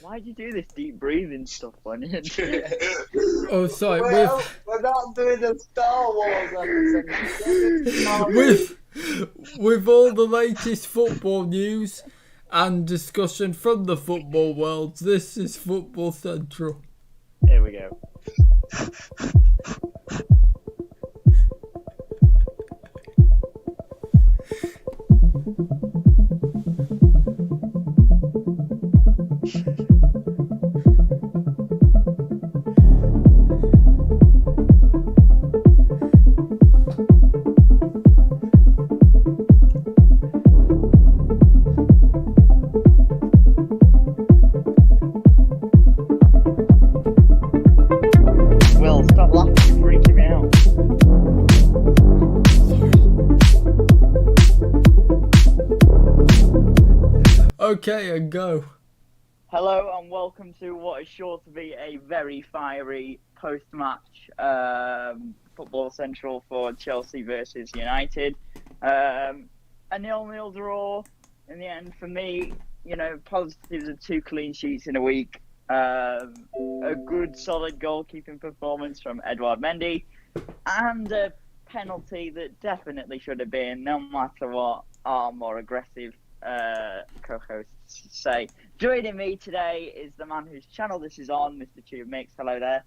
Why'd you do this deep breathing stuff on it? Oh, sorry. We're not doing a Star Wars episode. With all the latest football news and discussion from the football world, this is Football Central. Here we go. Will, stop laughing, you're freaking me out. Okay, and go. Hello and welcome to what is sure to be a very fiery post-match Football Central for Chelsea versus United. A 0-0 draw in the end for me. You know, positives of 2 clean sheets in a week. A good solid goalkeeping performance from Edouard Mendy, and a penalty that definitely should have been, no matter what our more aggressive co-hosts say. Joining me today is the man whose channel this is on, Mr. TubeMix. Hello there.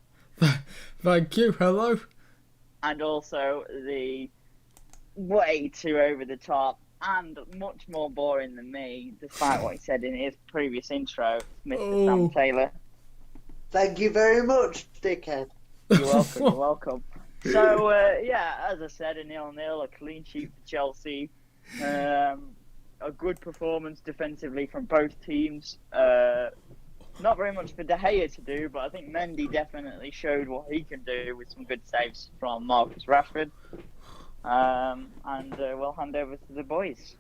Thank you. Hello. And also the way too over the top and much more boring than me, despite what he said in his previous intro, Mr. Sam Taylor. Thank you very much, dickhead. You're welcome, you're welcome. So, as I said, a 0-0, a clean sheet for Chelsea. A good performance defensively from both teams. Not very much for De Gea to do, but I think Mendy definitely showed what he can do with some good saves from Marcus Rashford. And we'll hand over to the boys,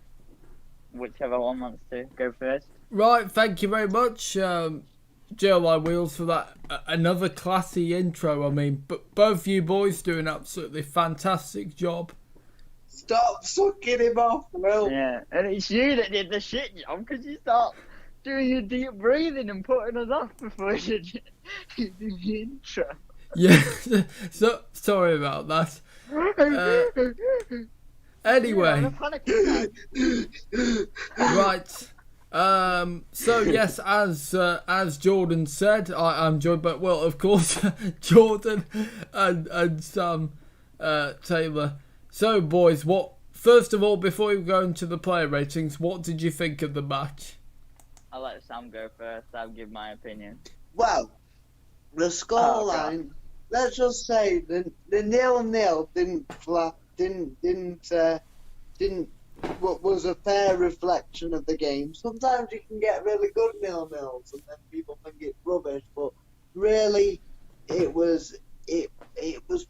whichever one wants to go first. Right, thank you very much, JLIWheels, for that another classy intro. I mean, both you boys do an absolutely fantastic job. Stop sucking him off, Will. Yeah, and it's you that did the shit job because you start doing your deep breathing and putting us off before you do the intro. Yeah, so sorry about that. Anyway, right. So yes, as Jordan said, I'm joined by, well, of course, Jordan and Sam Taylor. So boys, first of all, before we go into the player ratings, what did you think of the match? I'll let Sam go first. I'll give my opinion. Well, the scoreline. Let's just say the 0-0 was a fair reflection of the game. Sometimes you can get really good 0-0s and then people think it's rubbish, but really it was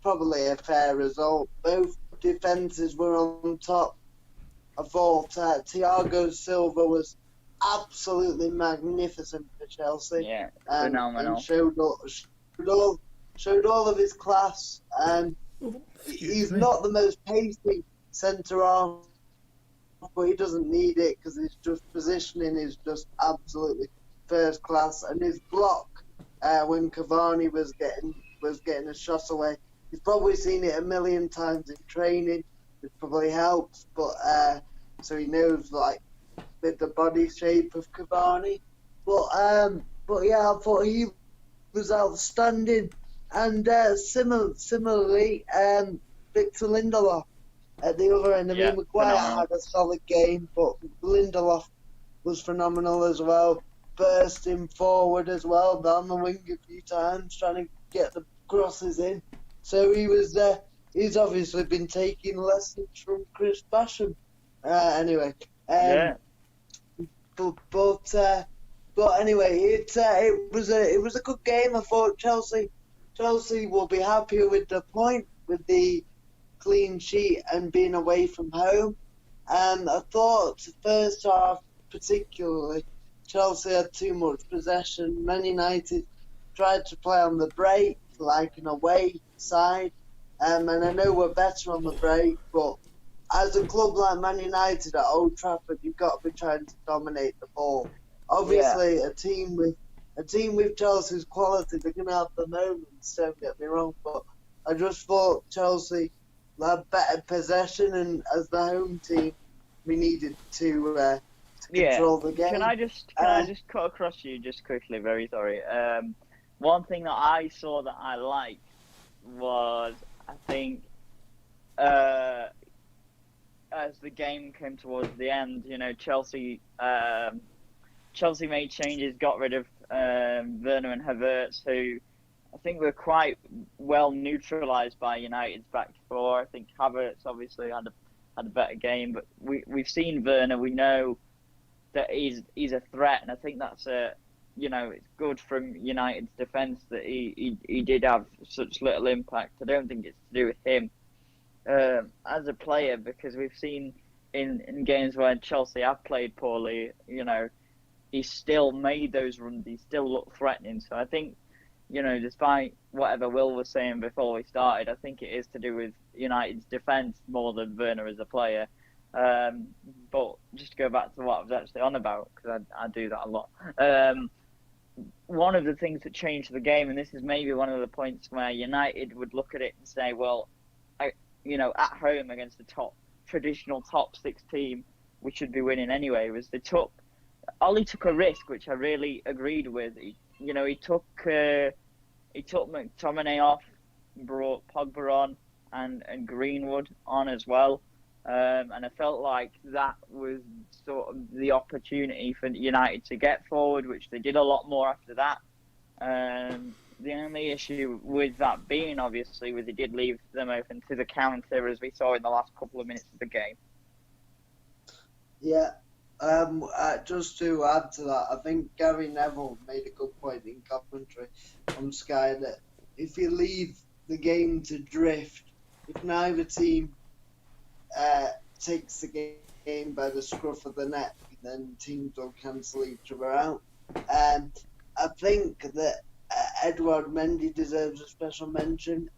probably a fair result. Both defences were on top. I thought Thiago Silva was absolutely magnificent for Chelsea. Yeah, phenomenal. And showed all of his class. He's not the most pacey centre-half, but he doesn't need it because his just positioning is just absolutely first class. And his block when Cavani was getting a shot away, he's probably seen it a million times in training, which probably helps. But so he knows like with the body shape of Cavani. But yeah, I thought he was outstanding. And similarly, Victor Lindelof at the other end. I mean, Maguire had a solid game, but Lindelof was phenomenal as well. Bursting forward as well, down the wing a few times, trying to get the crosses in. So he's obviously been taking lessons from Chris Basham. Anyway, but anyway, it was a good game. I thought Chelsea will be happier with the point, with the clean sheet and being away from home. And I thought the first half particularly, Chelsea had too much possession. Man United tried to play on the break, like an away side. And I know we're better on the break, but as a club like Man United at Old Trafford, you've got to be trying to dominate the ball. Obviously, a team with a team with Chelsea's quality, they're going to have the moments, don't get me wrong, but I just thought Chelsea had better possession, and as the home team, we needed to control the game. Can I just cut across you just quickly? Very sorry. One thing that I saw that I liked was, I think, as the game came towards the end, Chelsea made changes, got rid of Werner and Havertz, who I think were quite well neutralised by United's back four. I think Havertz obviously had a better game, but we've seen Werner. We know that he's a threat, and I think that's it's good from United's defence that he did have such little impact. I don't think it's to do with him as a player, because we've seen in games where Chelsea have played poorly, he still made those runs. He still looked threatening. So I think, despite whatever Will was saying before we started, I think it is to do with United's defence more than Werner as a player. But just to go back to what I was actually on about, because I do that a lot. One of the things that changed the game, and this is maybe one of the points where United would look at it and say, well, at home against the traditional top six team, we should be winning anyway, was Ollie took a risk, which I really agreed with. He took McTominay off, brought Pogba on, and Greenwood on as well. And I felt like that was sort of the opportunity for United to get forward, which they did a lot more after that. The only issue with that being, obviously, was it did leave them open to the counter, as we saw in the last couple of minutes of the game. Yeah. Just to add to that, I think Gary Neville made a good point in commentary on Sky that if you leave the game to drift, if neither team takes the game by the scruff of the neck, then teams will cancel each other out. I think that Edouard Mendy deserves a special mention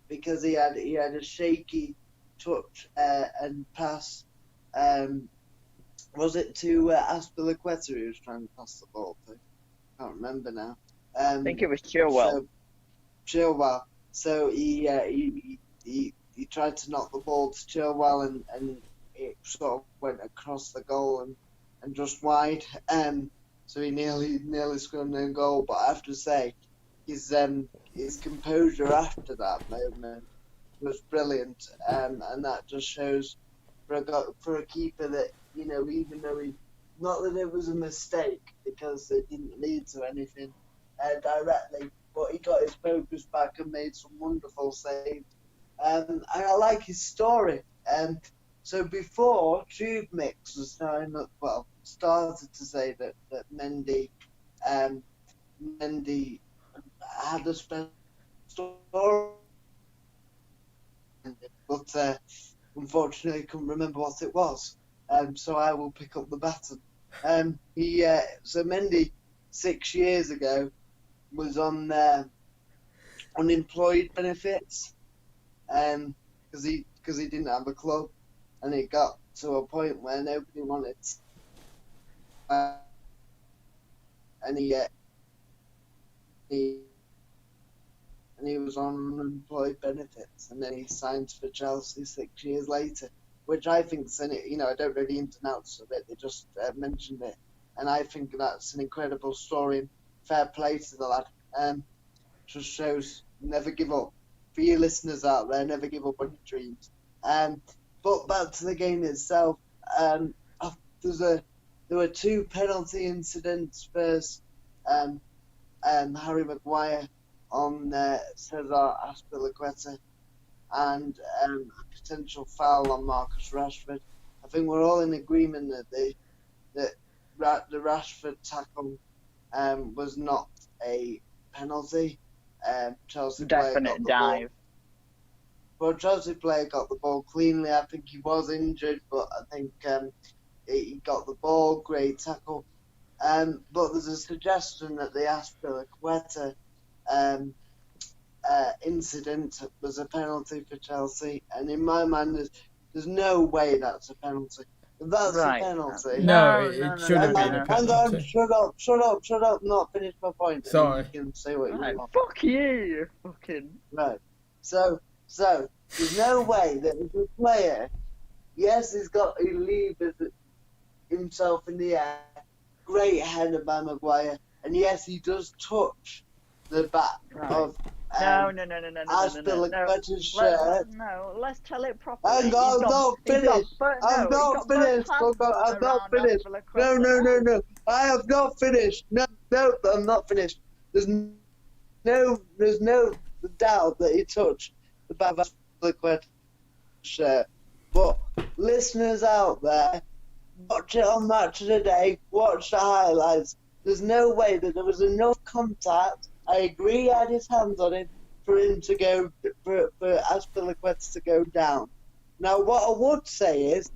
because he had a shaky touch and pass. Was it to Aspilicueta he was trying to pass the ball to? I can't remember now. I think it was Chilwell. So he tried to knock the ball to Chilwell, and it sort of went across the goal and just wide. So he nearly scored an own goal. But I have to say, his composure after that moment was brilliant, and that just shows for a keeper that, even though not that it was a mistake because it didn't lead to anything directly, but he got his focus back and made some wonderful saves. And I like his story. So before, TubeMix was started to say that Mendy had a special story, but unfortunately couldn't remember what it was. So I will pick up the baton. So Mendy 6 years ago was on unemployed benefits, because he didn't have a club, and it got to a point where nobody wanted. And he was on unemployed benefits, and then he signed for Chelsea 6 years later, which I think is, I don't know the ins and outs of it. They just mentioned it, and I think that's an incredible story. And fair play to the lad. Just shows never give up. For you listeners out there, never give up on your dreams. But back to the game itself. There were two penalty incidents. First, Harry Maguire on Cesar Azpilicueta, and a potential foul on Marcus Rashford. I think we're all in agreement that the Rashford tackle was not a penalty. Chelsea Definite dive. Well, Chelsea player got the ball cleanly. I think he was injured, but I think he got the ball. Great tackle. But there's a suggestion that the Azpilicueta incident was a penalty for Chelsea, and in my mind, there's no way that's a penalty. That's Right. a penalty. No, it should have been a Hang on, penalty. shut up, not finished my point. and Sorry. You can say what you Right, want. fuck you, fucking. Right. So, there's no way that if a player, yes, he levers himself in the air, great header by Maguire, and yes, he does touch the back of No. Azpilicueta's shirt. No, let's tell it properly. I'm not finished. I'm not finished. I'm not finished. No. I have not finished. No, I'm not finished. There's no doubt that he touched the back of Azpilicueta's shirt. But listeners out there, watch it on Match of the Day. Watch the highlights. There's no way that there was enough contact. I agree he had his hands on him for him to go, for Azpilicueta to go down. Now, what I would say is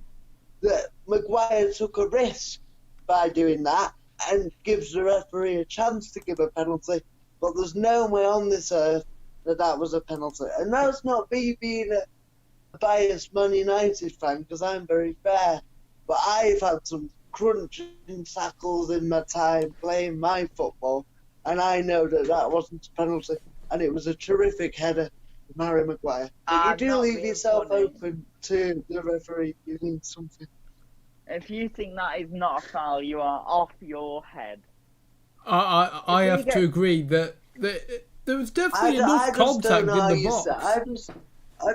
that Maguire took a risk by doing that and gives the referee a chance to give a penalty, but there's no way on this earth that was a penalty. And that's not me being a biased Man United fan, because I'm very fair, but I've had some crunching tackles in my time playing my football, and I know that wasn't a penalty, and it was a terrific header from Harry Maguire. But you do leave yourself open to the referee. You need something. If you think that is not a foul, you are off your head. I have to agree that there was definitely enough contact in the box. I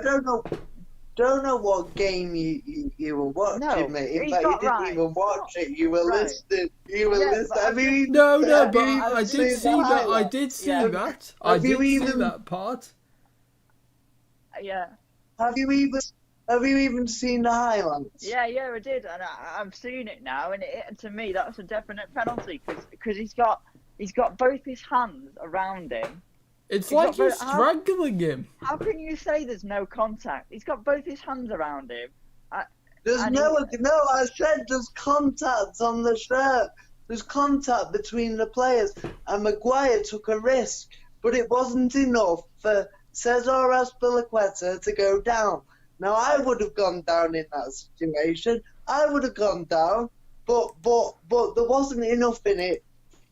don't know what game you were watching, mate. In fact, you didn't even watch it. You were listening. You were listening. I mean, no, but I did see that. I did see that. I did see that part. Yeah. Have you even seen the highlights? Yeah, I did, and I've seen it now, and to me that's a definite penalty because he's got both his hands around him. It's like you're strangling him. How can you say there's no contact? He's got both his hands around him. There's I said there's contact on the shirt. There's contact between the players, and Maguire took a risk, but it wasn't enough for Cesar Azpilicueta to go down. Now, I would have gone down in that situation. I would have gone down, but there wasn't enough in it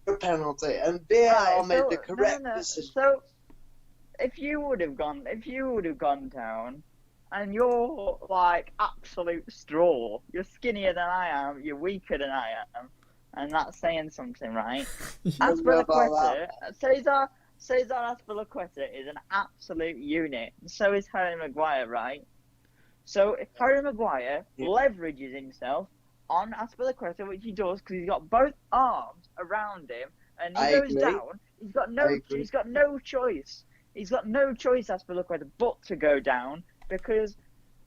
for a penalty, and VAR made the correct decision. So, if you would have gone down, and you're like absolute straw, you're skinnier than I am, you're weaker than I am, and that's saying something, right? Azpilicueta, Cesar Azpilicueta is an absolute unit, and so is Harry Maguire, right? So if Harry Maguire leverages himself on Azpilicueta, which he does because he's got both arms around him, and he goes down, he's got no choice. He's got no choice, Azpilicueta, but to go down, because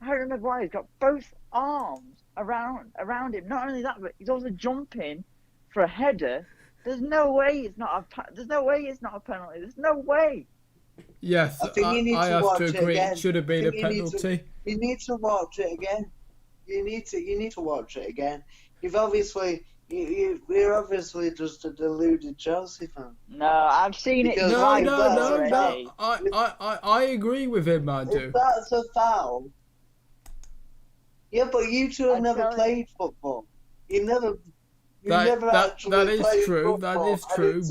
Harry Maguire's got both arms around him. Not only that, but he's also jumping for a header. There's no way it's not a penalty. There's no way. Yes, I have to agree. It should have been a penalty. You need to watch it again. You need to watch it again. You're obviously just a deluded Chelsea fan. No, I've seen it. No. I agree with him. I do. If that's a foul. Yeah, but you two have never played football. You never actually that is played true. football. That is true.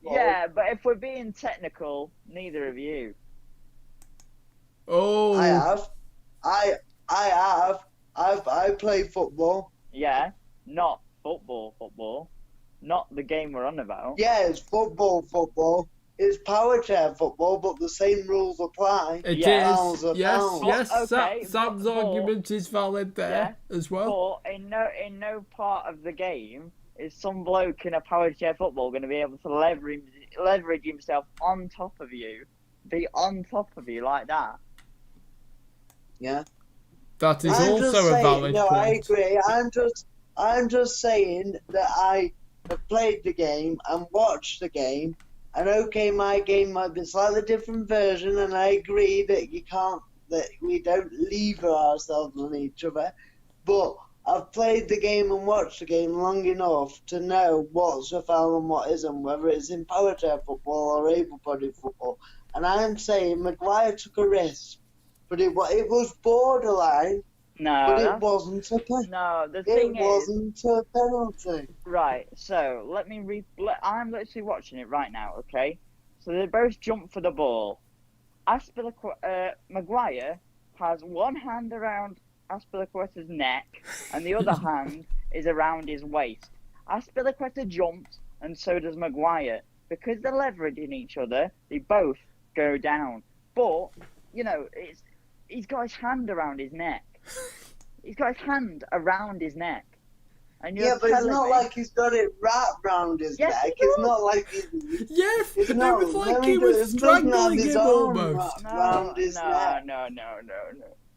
But yeah, but if we're being technical, neither of you. Oh, I have. I play football. Yeah, not football. Not the game we're on about. Yeah, it's football. It's power chair football, but the same rules apply. It is. Yes. Okay, Sam's argument is valid there as well. But in no part of the game is some bloke in a power chair football going to be able to leverage himself on top of you, be on top of you like that. Yeah. That is also a valid point. I agree. I'm just saying that I have played the game and watched the game, and okay, my game might be a slightly different version, and I agree that we don't lever ourselves on each other, but I've played the game and watched the game long enough to know what's a foul and what isn't, whether it's in power chair football or able-bodied football. And I'm saying Maguire took a risk, but it was borderline No, but it that's- wasn't a penalty. no. The It thing is, wasn't a penalty. right. So let me I'm literally watching it right now. Okay. So they both jump for the ball. Maguire has one hand around Aspilicueta's neck, and the other hand is around his waist. Aspilicueta jumps, and so does Maguire. Because they're leveraging each other, they both go down. But he's got his hand around his neck. He's got his hand around his neck. And Yeah, but it's not like he's got it wrapped round his Yes, neck. he It's does. not like Yes, it's it not. was like No, he was doesn't have strangling his him arm almost. wrapped round his neck. No.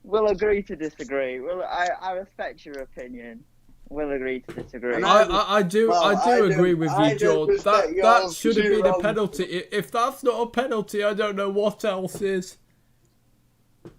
We'll agree to disagree. I respect your opinion. We'll agree to disagree. And I do agree with I you, don't George. That respect yours, should have been a you're penalty. If that's not a penalty, I don't know what else is.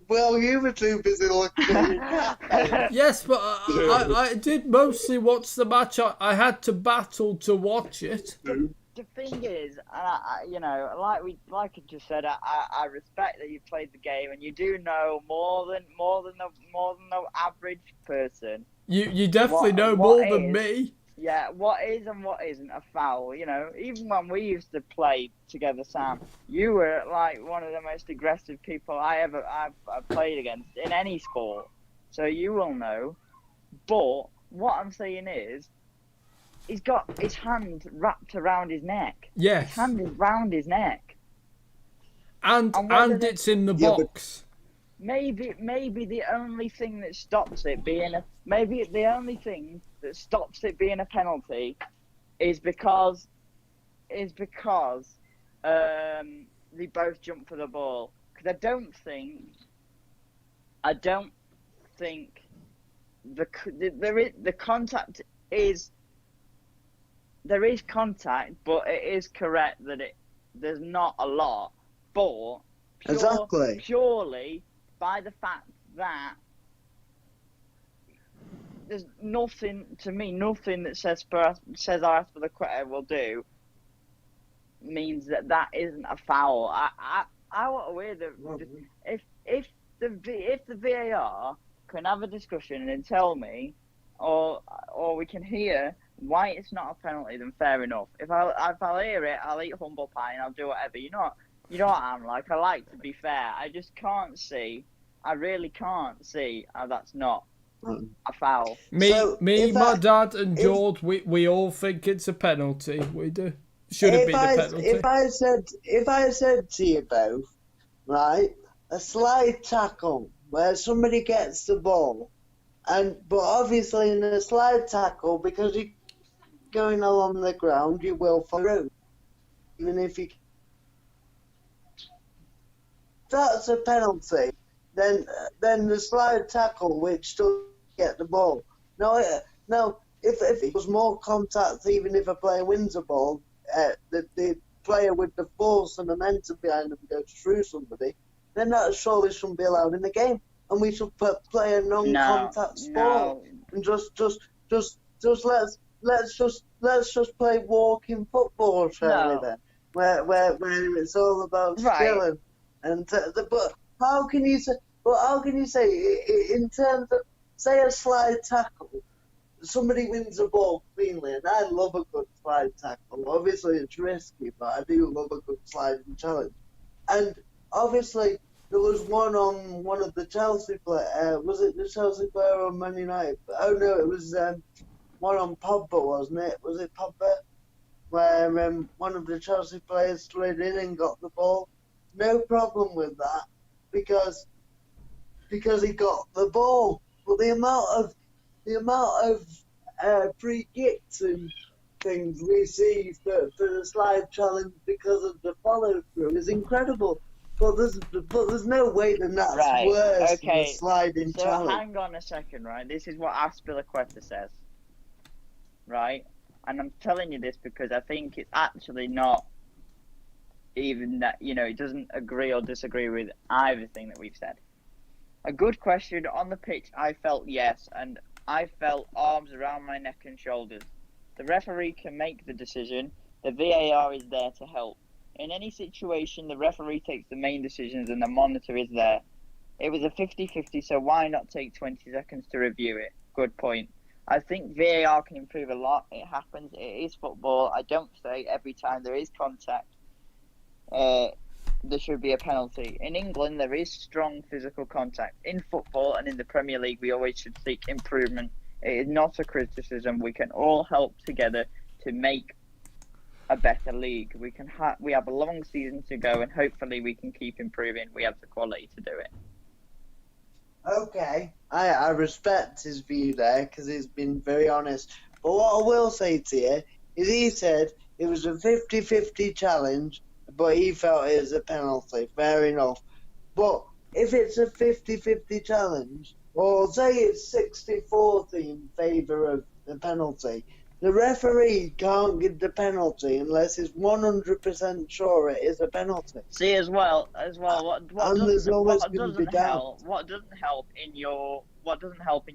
Well, you were too busy looking at your Yes, but I did mostly watch the match. I had to battle to watch it. The thing is, like I just said, I respect that you played the game and you do know more than the average person. You definitely know what more than is- me. Yeah, what is and what isn't a foul. Even when we used to play together, Sam, you were like one of the most aggressive people I've played against in any sport. So you will know. But what I'm saying is, he's got his hand wrapped around his neck. Yes. His hand is round his neck. And whether it's in the Yeah, but- box. Maybe the only thing that stops it being a penalty is because they both jump for the ball. Because I don't think the contact is. There is contact, but it is correct that there's not a lot. But Exactly. purely by the fact that there's nothing that says Aspilicueta will do means that isn't a foul. I want to hear if the VAR can have a discussion and tell me, or we can hear why it's not a penalty, then fair enough. If I'll hear it, I'll eat humble pie and I'll do whatever. You know what I'm like. I like to be fair. I just can't see. I really can't see how that's not a foul. My dad and George, we all think it's a penalty. We do. Should have been a penalty. If I said to you both, right, a slide tackle where somebody gets the ball, but obviously in a slide tackle, because you're going along the ground, you will fall through, even if you. That's a penalty. Then the slide tackle, which does get the ball. No, if it was more contact, even if a player wins a ball, the player with the force and momentum behind them goes through somebody, then that surely shouldn't be allowed in the game, and we should play a non-contact sport and just let's just play walking football, surely then, where it's all about skill but how can you say in terms of, say, a slide tackle, somebody wins a ball cleanly, and I love a good slide tackle. Obviously it's risky, but I do love a good sliding challenge. And obviously there was one on one of the Chelsea players. Was it the Chelsea player or Man United? Oh no, it was one on Pogba, wasn't it? Was it Pogba? Where one of the Chelsea players slid in and got the ball. No problem with that, because he got the ball. But the amount of free kicks and things we see for the slide challenge because of the follow through is incredible. But there's no way that that's worse than the sliding challenge. So hang on a second, right? This is what Aspilicueta says, right? And I'm telling you this because I think it's actually not even that, it doesn't agree or disagree with either thing that we've said. A good question on the pitch, I felt yes, and I felt arms around my neck and shoulders. The referee can make the decision. The VAR is there to help. In any situation, the referee takes the main decisions and the monitor is there. It was a 50-50, so why not take 20 seconds to review it? Good point. I think VAR can improve a lot. It happens. It is football. I don't say every time there is contact, there should be a penalty. In England, there is strong physical contact. In football and in the Premier League, we always should seek improvement. It is not a criticism. We can all help together to make a better league. We have a long season to go, and hopefully we can keep improving. We have the quality to do it. Okay, I respect his view there because he's been very honest. But what I will say to you is he said it was a 50-50 challenge, but he felt it was a penalty. Fair enough. But if it's a 50-50 challenge, or say it's 60-40 in favour of the penalty, the referee can't give the penalty unless he's 100% sure it is a penalty. See, as well, what doesn't help in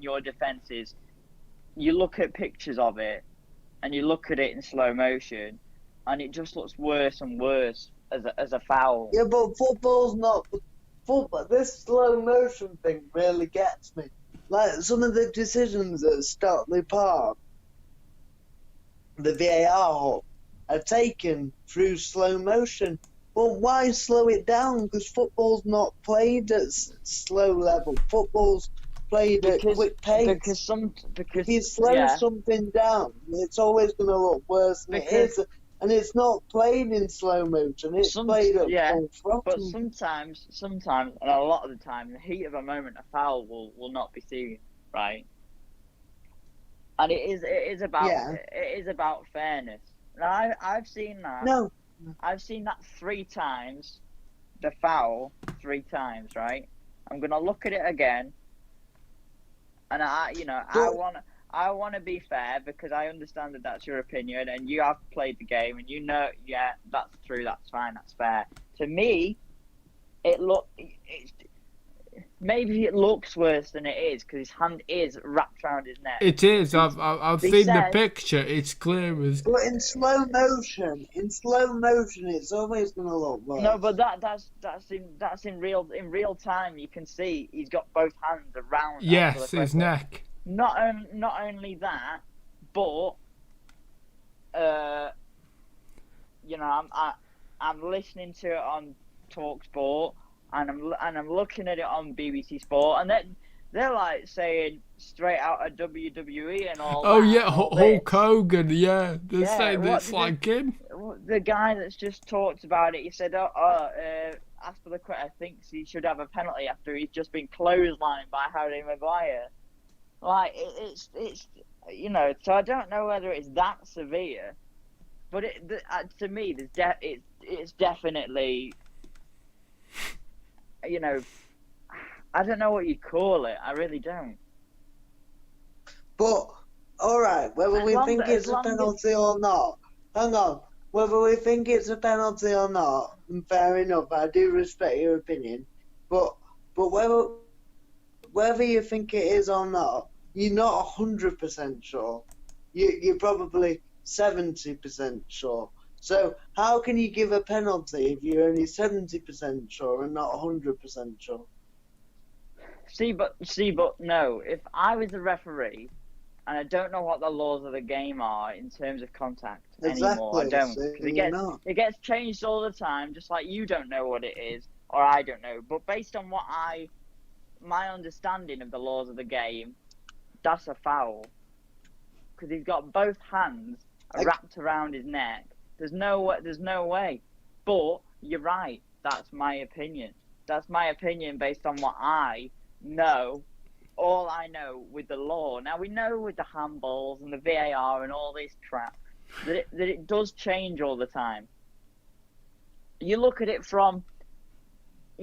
your defence is you look at pictures of it and you look at it in slow motion, and it just looks worse and worse as a foul. Yeah, but football's not football. This slow motion thing really gets me. Like some of the decisions at Stockley Park, the VAR hub, are taken through slow motion. Well, why slow it down? Because football's not played at slow level. Football's played at quick pace. If you slow something down, it's always going to look worse than it is. And it's not played in slow motion. It's played at full throttle. But sometimes, and a lot of the time, in the heat of a moment, a foul will not be seen, right? And it is about fairness. Now I've seen that. No. I've seen that 3 times, the foul 3 times, right? I'm gonna look at it again, and I want to be fair because I understand that that's your opinion and you have played the game and you know, yeah, that's true, that's fine, that's fair. To me, maybe it looks worse than it is because his hand is wrapped around his neck. It is. I've seen the picture. It's clear as. But in slow motion, it's always going to look worse. No, but that's in real time. You can see he's got both hands around. Yes, his neck. Not only that, but I'm listening to it on TalkSport. And I'm looking at it on BBC Sport, and they're like saying straight out of WWE and all. Oh that, yeah, Hulk Hogan. Yeah, they're saying it's like him. The guy that's just talked about it, he said, as for the I think he should have a penalty after he's just been clotheslined by Harry Maguire. Like it's so I don't know whether it's that severe, but to me, it's definitely. I don't know what you call it. I really don't. But, alright, whether we think it's a penalty or not, hang on, whether we think it's a penalty or not, fair enough, I do respect your opinion, but whether you think it is or not, you're not 100% sure. You're probably 70% sure. So how can you give a penalty if you're only 70% sure and not 100% sure? See, but no. If I was a referee, and I don't know what the laws of the game are in terms of contact anymore, I don't, because it gets changed all the time. Just like you don't know what it is, or I don't know. But based on my understanding of the laws of the game, that's a foul because he's got both hands wrapped around his neck. There's no way. But you're right. That's my opinion. That's my opinion based on what I know. All I know with the law. Now we know with the handballs and the VAR and all this crap that it does change all the time. You look at it from,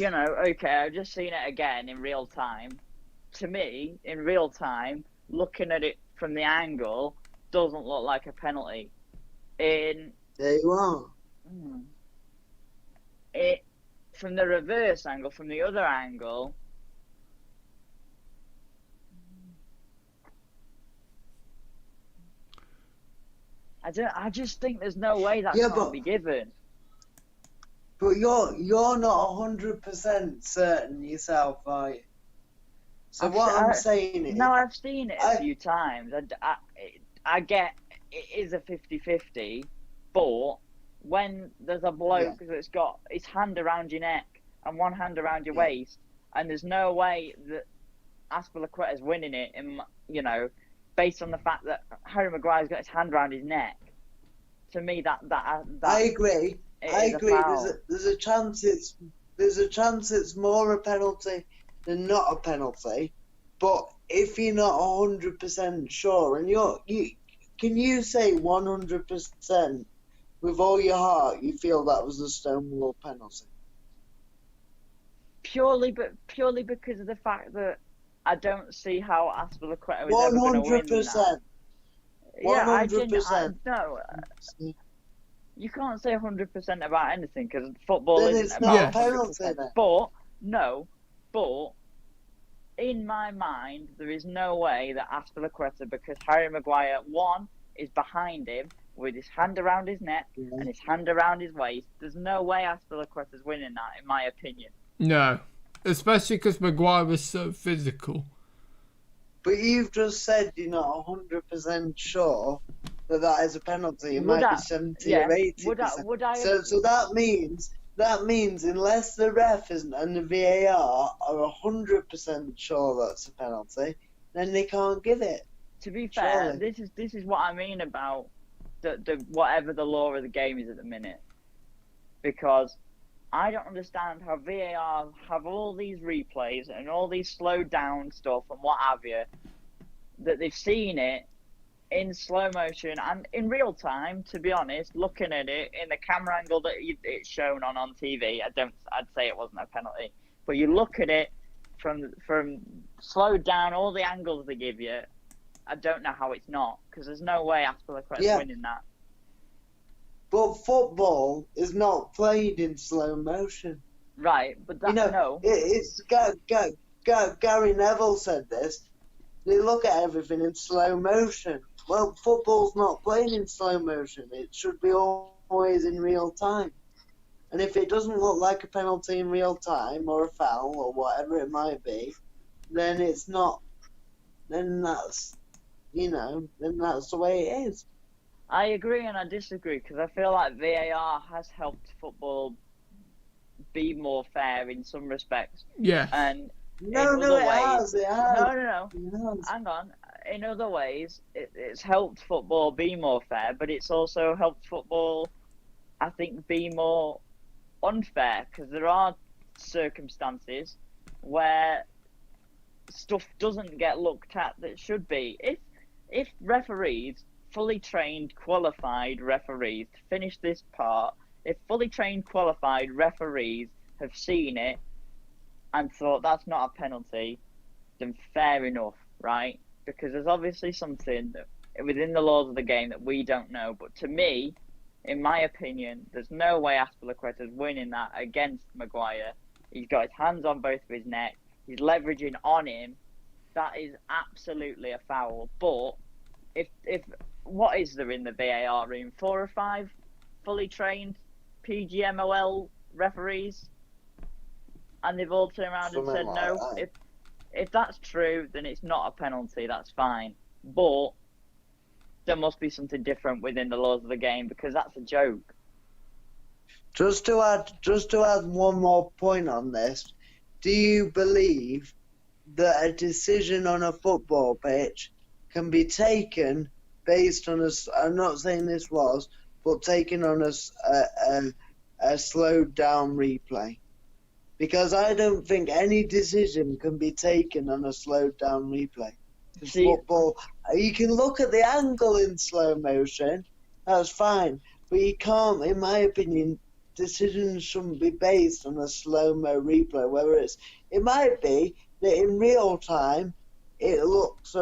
okay, I've just seen it again in real time. To me, in real time, looking at it from the angle doesn't look like a penalty. There you are. From the reverse angle, from the other angle, I just think there's no way that can't be given. But you're not 100% certain yourself, are you? So I'm saying is... No, I've seen it a few times. I get it is a 50-50, but when there's a bloke that's got his hand around your neck and one hand around your waist, and there's no way that Azpilicueta's winning it, based on the fact that Harry Maguire's got his hand around his neck, to me that I agree. Foul. There's a chance it's more a penalty than not a penalty. But if you're not 100% sure, and can you say 100% with all your heart you feel that was a Stonewall penalty? Purely because of the fact that I don't see how Azpilicueta was ever going to win that. 100%. No, you can't say 100% about anything because football then isn't it's about not a penalty. Then. But in my mind, there is no way that Azpilicueta, because Harry Maguire, one, is behind him with his hand around his neck and his hand around his waist. There's no way Azpilicueta's winning that, in my opinion. No, especially because Maguire was so physical. But you've just said you're not 100% sure that is a penalty. It might be 70 or 80%. So that means unless the ref and the VAR are 100% sure that's a penalty, then they can't give it. To be fair, this is what I mean about the whatever the law of the game is at the minute, because I don't understand how VAR have all these replays and all these slowed down stuff and what have you, that they've seen it in slow motion and in real time. To be honest, looking at it in the camera angle that it's shown on TV, I'd say it wasn't a penalty. But you look at it from slowed down, all the angles they give you, I don't know how it's not, because there's no way Azpilicueta's winning that. But football is not played in slow motion. Right, but that, it's Gary Neville said this. They look at everything in slow motion. Well, football's not played in slow motion. It should be always in real time. And if it doesn't look like a penalty in real time, or a foul, or whatever it might be, then it's not. Then that's the way it is. I agree and I disagree, because I feel like VAR has helped football be more fair in some respects. Yeah. And No, it has. No. Hang on. In other ways, it's helped football be more fair, but it's also helped football, I think, be more unfair, because there are circumstances where stuff doesn't get looked at that should be. If referees, fully trained, qualified referees, to finish this part, if fully trained, qualified referees have seen it and thought that's not a penalty, then fair enough, right? Because there's obviously something that, within the laws of the game, that we don't know. But to me, in my opinion, there's no way Azpilicueta's winning that against Maguire. He's got his hands on both of his neck. He's leveraging on him. That is absolutely a foul. But if what is there in the VAR room? 4 or 5 fully trained PGMOL referees, and they've all turned around and said no. If that's true, then it's not a penalty. That's fine. But there must be something different within the laws of the game, because that's a joke. Just to add one more point on this, do you believe that a decision on a football pitch can be taken based on I'm not saying this was, but taken on a slowed down replay? Because I don't think any decision can be taken on a slowed down replay. Football, you can look at the angle in slow motion, that's fine, but you can't, in my opinion, decisions shouldn't be based on a slow-mo replay, whether it might be that in real time it looks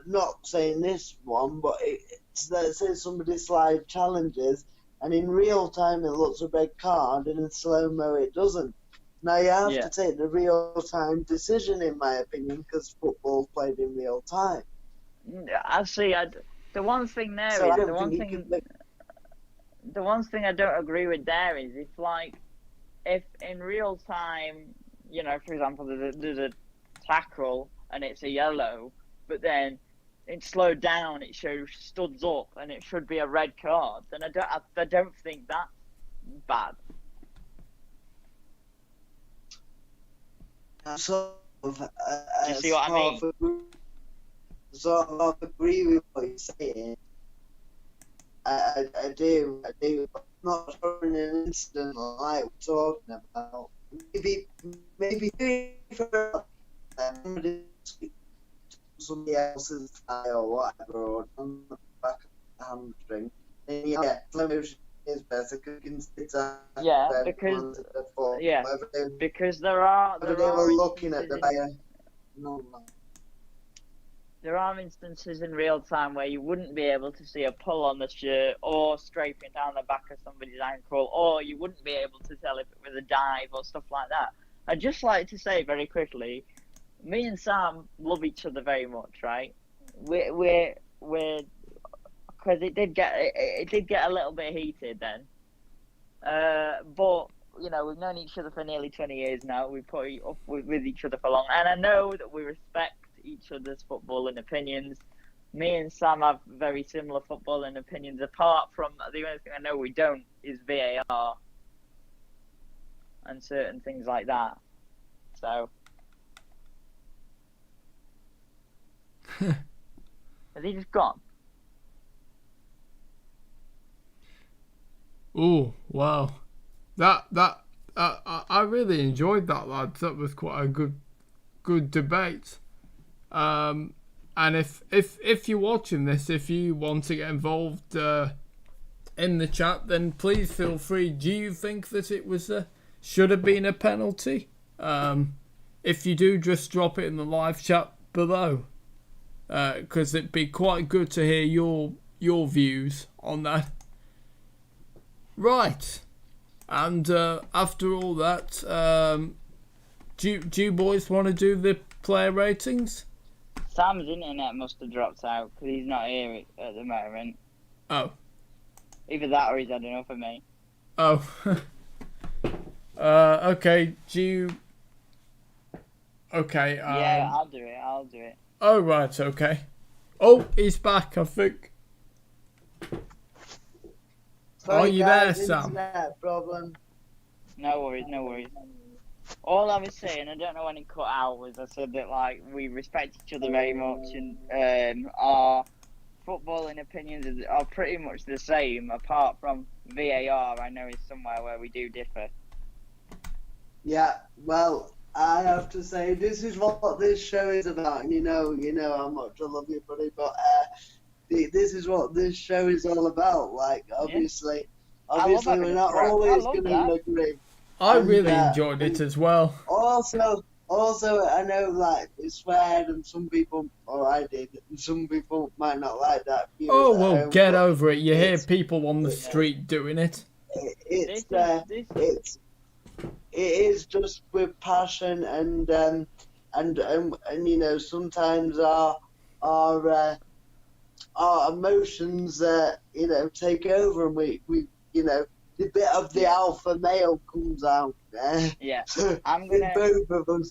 not saying this one, but let's say somebody slide challenges, and in real time it looks a red card, and in slow-mo it doesn't. Now you have to take the real-time decision, in my opinion, because football's played in real time. I see. The one thing there is the one thing I don't agree with there is, if, like, if in real time, you know, for example, there's a tackle and it's a yellow, but then it's slowed down, it shows studs up, and it should be a red card, then I don't think that's bad. I sort of, Do you see what I mean? Sort of agree with what you're saying. I do. But I'm not sure in an incident like we're talking about. Maybe for somebody else's thigh or whatever, or on the back of the hamstring. Then yeah, slow motion is better. Because there are looking at the player. There are instances in real time where you wouldn't be able to see a pull on the shirt or scraping down the back of somebody's ankle, or you wouldn't be able to tell if it was a dive or stuff like that. I'd just like to say very quickly, me and Sam love each other very much, right? We're because it did get a little bit heated then, but you know, we've known each other for nearly 20 years now. We put up with each other for long, and I know that we respect each other's footballing opinions. Me and Sam have very similar footballing opinions, apart from the only thing I know we don't is VAR and certain things like that. So has he just gone? Oh wow, I really enjoyed that, lads. That was quite a good debate. And if you're watching this, if you want to get involved in the chat, then please feel free. Do you think that it was should have been a penalty? If you do, just drop it in the live chat below, because it'd be quite good to hear your views on that. Right, and after all that, do you boys want to do the player ratings? Sam's internet must have dropped out because he's not here at the moment. Oh. Either that or he's had enough of me. Oh. Okay, do you... Okay, yeah, I'll do it. Oh, right, okay. Oh, he's back, I think. Sorry, are you guys, there, Sam? Internet problem. No worries. All I was saying, I don't know when it cut out, was I said that like we respect each other very much, and our footballing opinions are pretty much the same, apart from VAR. I know is somewhere where we do differ. Yeah, well, I have to say this is what this show is about, and you know how much I love you, buddy. But this is what this show is all about. Like, obviously, we're not always going to agree. I really enjoyed it as well. Also, I know, like, we swear, and some people, or I did, and some people might not like that. Oh, well, get over it. You hear people on the street doing it. It is just with passion, and you know, sometimes our emotions, you know, take over, and we you know, the bit of the alpha male comes out. Yeah, both of us.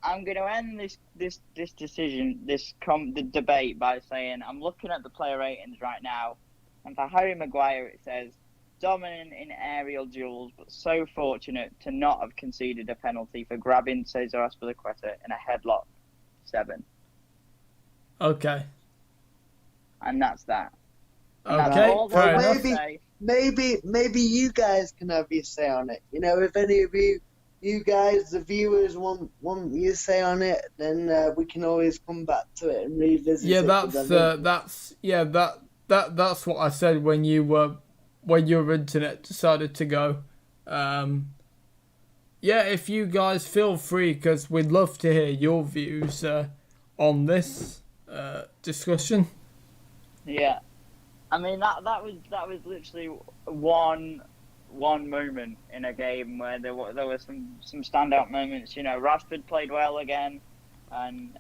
I'm gonna end this decision, the debate by saying I'm looking at the player ratings right now, and for Harry Maguire it says dominant in aerial duels, but so fortunate to not have conceded a penalty for grabbing Cesar Azpilicueta in a headlock 7. Okay. And that's that. And okay. that's all maybe you guys can have your say on it. You know, if any of you guys, the viewers, want your say on it, then we can always come back to it and revisit. Yeah, it. That's what I said when your internet decided to go. Yeah, if you guys feel free, because we'd love to hear your views on this discussion. Yeah. I mean that was literally one moment in a game where there were some standout moments. You know, Rashford played well again, and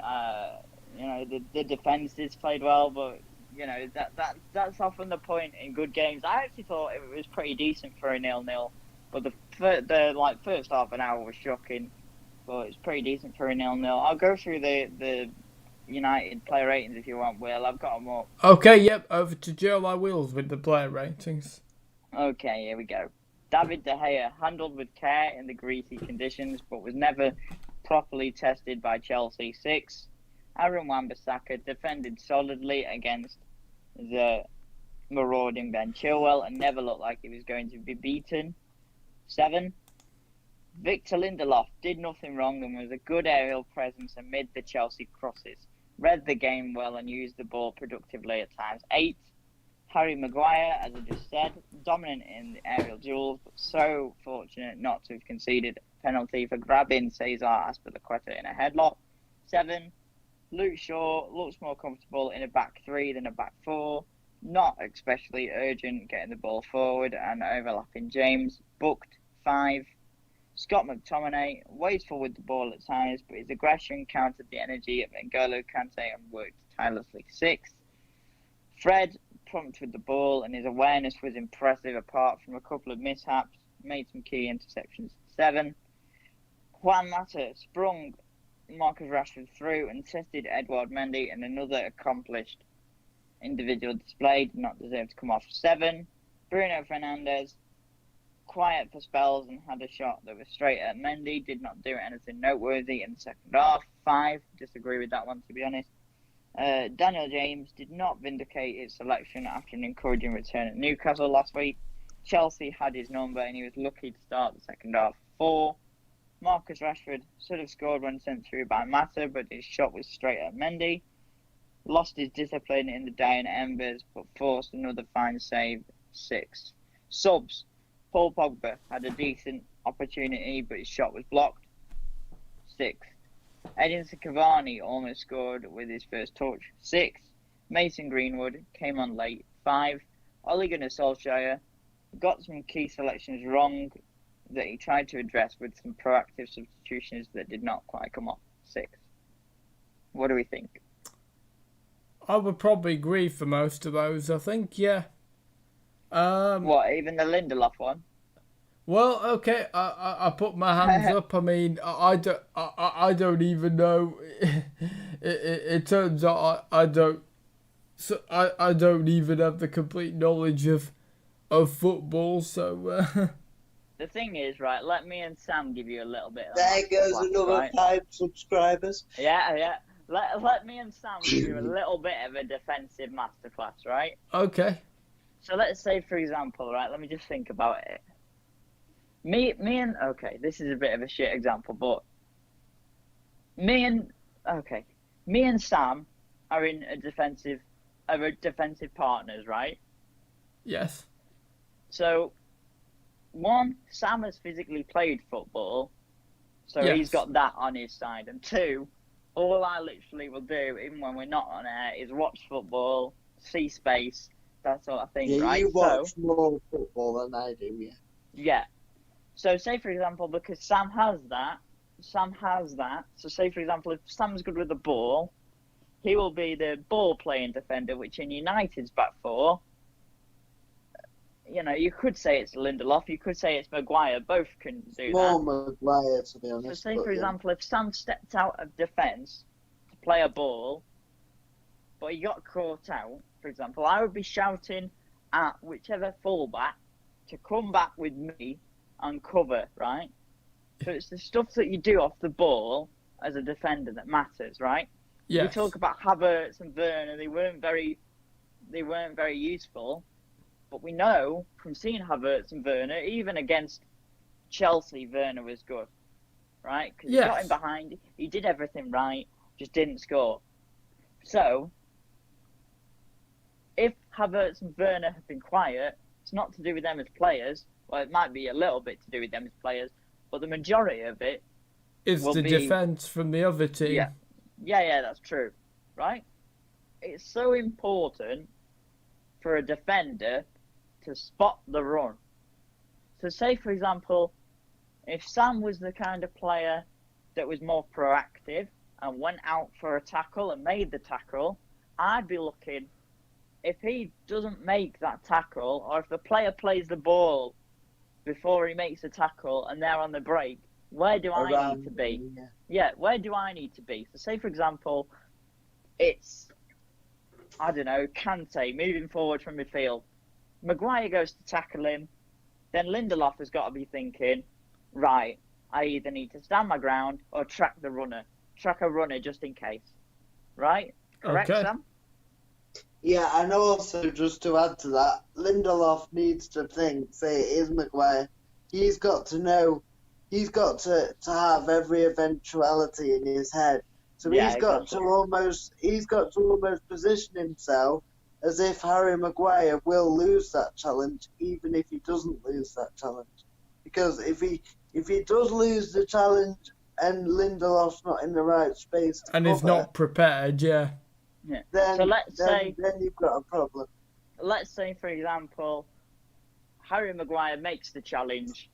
you know the defenses played well, but you know that's often the point in good games. I actually thought it was pretty decent for a 0-0. But the first half an hour was shocking, but it's pretty decent for a 0-0. I'll go through the United player ratings if you want, Will. I've got them up. Okay, yep. Over to JLIWheels with the player ratings. Okay, here we go. David De Gea handled with care in the greasy conditions, but was never properly tested by Chelsea. 6. Aaron Wan-Bissaka defended solidly against the marauding Ben Chilwell and never looked like he was going to be beaten. 7. Victor Lindelof did nothing wrong and was a good aerial presence amid the Chelsea crosses. Read the game well and used the ball productively at times. 8. Harry Maguire, as I just said, dominant in the aerial duels, but so fortunate not to have conceded a penalty for grabbing Cesar Azpilicueta in a headlock. 7. Luke Shaw looks more comfortable in a back 3 than a back 4. Not especially urgent getting the ball forward and overlapping James. Booked. 5. Scott McTominay, wasteful with the ball at times, but his aggression countered the energy of N'Golo Kante and worked tirelessly. 6. Fred, prompt with the ball, and his awareness was impressive apart from a couple of mishaps, made some key interceptions. 7. Juan Mata sprung Marcus Rashford through and tested Edouard Mendy, and another accomplished individual display did not deserve to come off. 7. Bruno Fernandes, quiet for spells and had a shot that was straight at Mendy, did not do anything noteworthy in the second half. 5. Disagree with that one, to be honest. Daniel James did not vindicate his selection after an encouraging return at Newcastle last week. Chelsea had his number and he was lucky to start the second half. 4. Marcus Rashford should have scored when sent through by Mata, but his shot was straight at Mendy. Lost his discipline in the dying embers, but forced another fine save. 6. Subs. Paul Pogba had a decent opportunity, but his shot was blocked. 6. Edinson Cavani almost scored with his first touch. 6. Mason Greenwood came on late. 5. Ole Gunnar Solskjaer got some key selections wrong that he tried to address with some proactive substitutions that did not quite come off. 6. What do we think? I would probably agree for most of those, I think, yeah. What, even the Lindelof one? Well, okay, I put my hands up. I mean, I don't even know. It turns out I don't even have the complete knowledge of football. So the thing is, right? Let me and Sam give you a little bit. There goes another right? 5 subscribers. Yeah. Let me and Sam give you a little bit of a defensive masterclass, right? Okay. So let's say, for example, right? Let me just think about it. Okay, this is a bit of a shit example, but me and Sam are in a defensive partners, right? Yes. So, 1, Sam has physically played football, so yes. He's got that on his side, and 2, all I literally will do, even when we're not on air, is watch football, see space, that sort of thing, yeah, right? You watch more football than I do, yeah. Yeah. So say, for example, because Sam has that, so say, for example, if Sam's good with the ball, he will be the ball-playing defender, which in United's back 4, you could say it's Lindelof, you could say it's Maguire, both can do more that. Maguire, to be honest. So say, for example, if Sam stepped out of defence to play a ball, but he got caught out, for example, I would be shouting at whichever fullback to come back with me and cover, right? So it's the stuff that you do off the ball as a defender that matters, right? Yes. We talk about Havertz and Werner, they weren't very useful, but we know from seeing Havertz and Werner, even against Chelsea, Werner was good, right? Because he got him behind, he did everything right, just didn't score. So, if Havertz and Werner have been quiet, it's not to do with them as players. Well, it might be a little bit to do with them as players, but the majority of it is the defence from the other team. Yeah, that's true, right? It's so important for a defender to spot the run. So say, for example, if Sam was the kind of player that was more proactive and went out for a tackle and made the tackle, I'd be looking, if he doesn't make that tackle, or if the player plays the ball before he makes a tackle and they're on the break, where do I need to be? Yeah, where do I need to be? So say, for example, it's, I don't know, Kante moving forward from midfield. Maguire goes to tackle him. Then Lindelof has got to be thinking, right, I either need to stand my ground or track a runner just in case. Right? Correct, Okay. Sam? Yeah, and also just to add to that, Lindelof needs to think, say it is Maguire, he's got to know, he's got to have every eventuality in his head. So he's got to almost position himself as if Harry Maguire will lose that challenge, even if he doesn't lose that challenge. Because if he does lose the challenge and Lindelof's not in the right space and is not prepared, Yeah. Then, so let's say you've got a problem. Let's say, for example, Harry Maguire makes the challenge,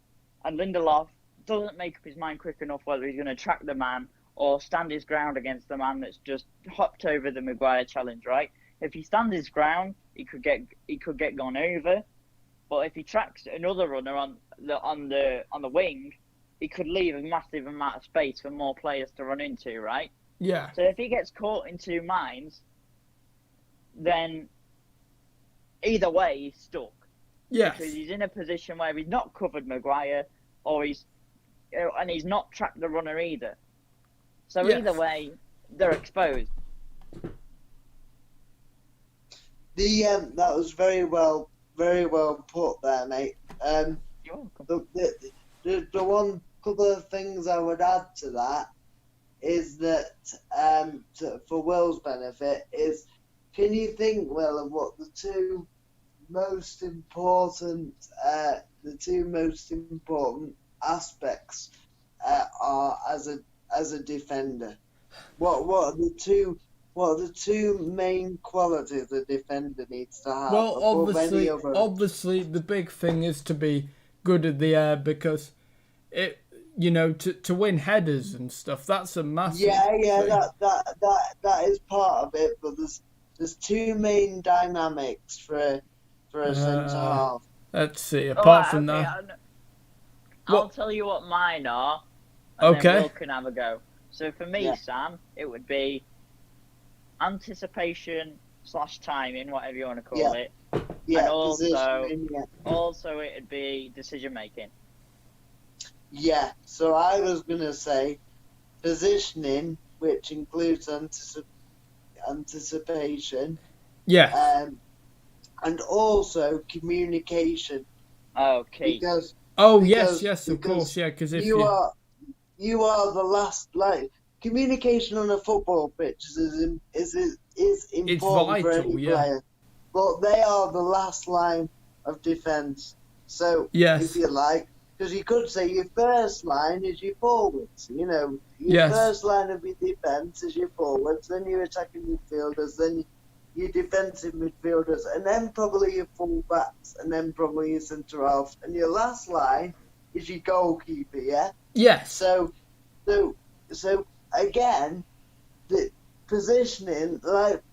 and Lindelof doesn't make up his mind quick enough whether he's going to track the man or stand his ground against the man that's just hopped over the Maguire challenge. Right? If he stands his ground, he could get gone over. But if he tracks another runner on the wing, he could leave a massive amount of space for more players to run into. Right? Yeah. So if he gets caught in two minds, then either way he's stuck. Yes. Because he's in a position where he's not covered Maguire, or he's not tracked the runner either. So either way, they're exposed. That was very well put there, mate. You're welcome. The one couple of things I would add to that is that for Will's benefit is, can you think, Will, of what the two most important aspects are as a defender? What are the two main qualities a defender needs to have? Well, obviously, the big thing is to be good at the air, because to win headers and stuff, that's a massive thing. That is part of it, but there's two main dynamics for a centre half. Let's see. Apart from that, I'll tell you what mine are, and then Will can have a go. So for me, Sam, it would be anticipation/timing, whatever you want to call it. Yeah, and also it'd be decision making. Yeah, so I was going to say positioning, which includes anticipation. Yeah. And also communication. Okay. Because yes, of course, yeah. Because if you are the last, like, communication on a football pitch is important for any player, but they are the last line of defence. So if you like, because you could say your first line is your forwards. Your first line of your defence is your forwards, then your attacking midfielders, then your defensive midfielders, and then probably your full-backs, and then probably your centre-halves, and your last line is your goalkeeper, yeah? Yes. So again, the positioning, like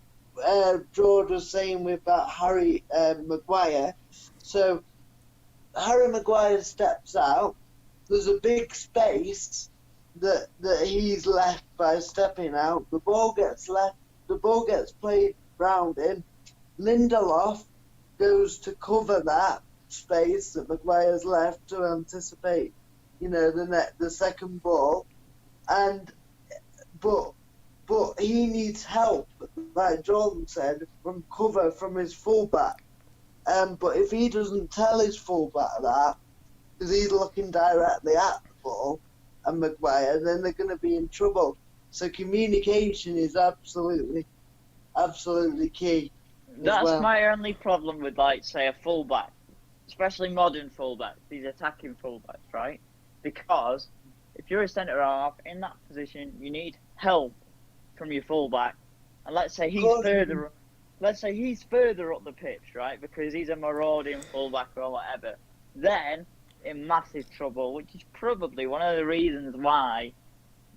George was saying with that Harry Maguire, so Harry Maguire steps out, there's a big space that he's left by stepping out, the ball gets played round him, Lindelof goes to cover that space that Maguire's left to anticipate, the second ball, but he needs help, like Jordan said, from cover from his fullback. But if he doesn't tell his fullback that, because he's looking directly at the ball and Maguire, then they're going to be in trouble. So communication is absolutely key. That's my only problem with, like, say, a fullback, especially modern fullbacks, these attacking fullbacks, right? Because if you're a centre half in that position, you need help from your fullback. And let's say he's further up the pitch, right? Because he's a marauding fullback or whatever. Then in massive trouble, which is probably one of the reasons why,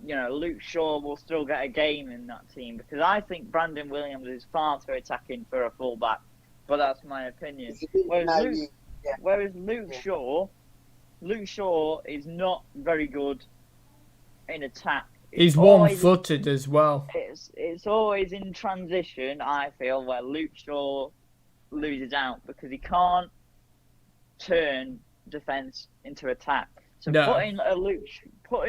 Luke Shaw will still get a game in that team, because I think Brandon Williams is far too attacking for a fullback. But that's my opinion. Whereas Luke Shaw Luke Shaw is not very good in attack. He's one-footed as well. It's always in transition, I feel, where Luke Shaw loses out because he can't turn defence into attack. So putting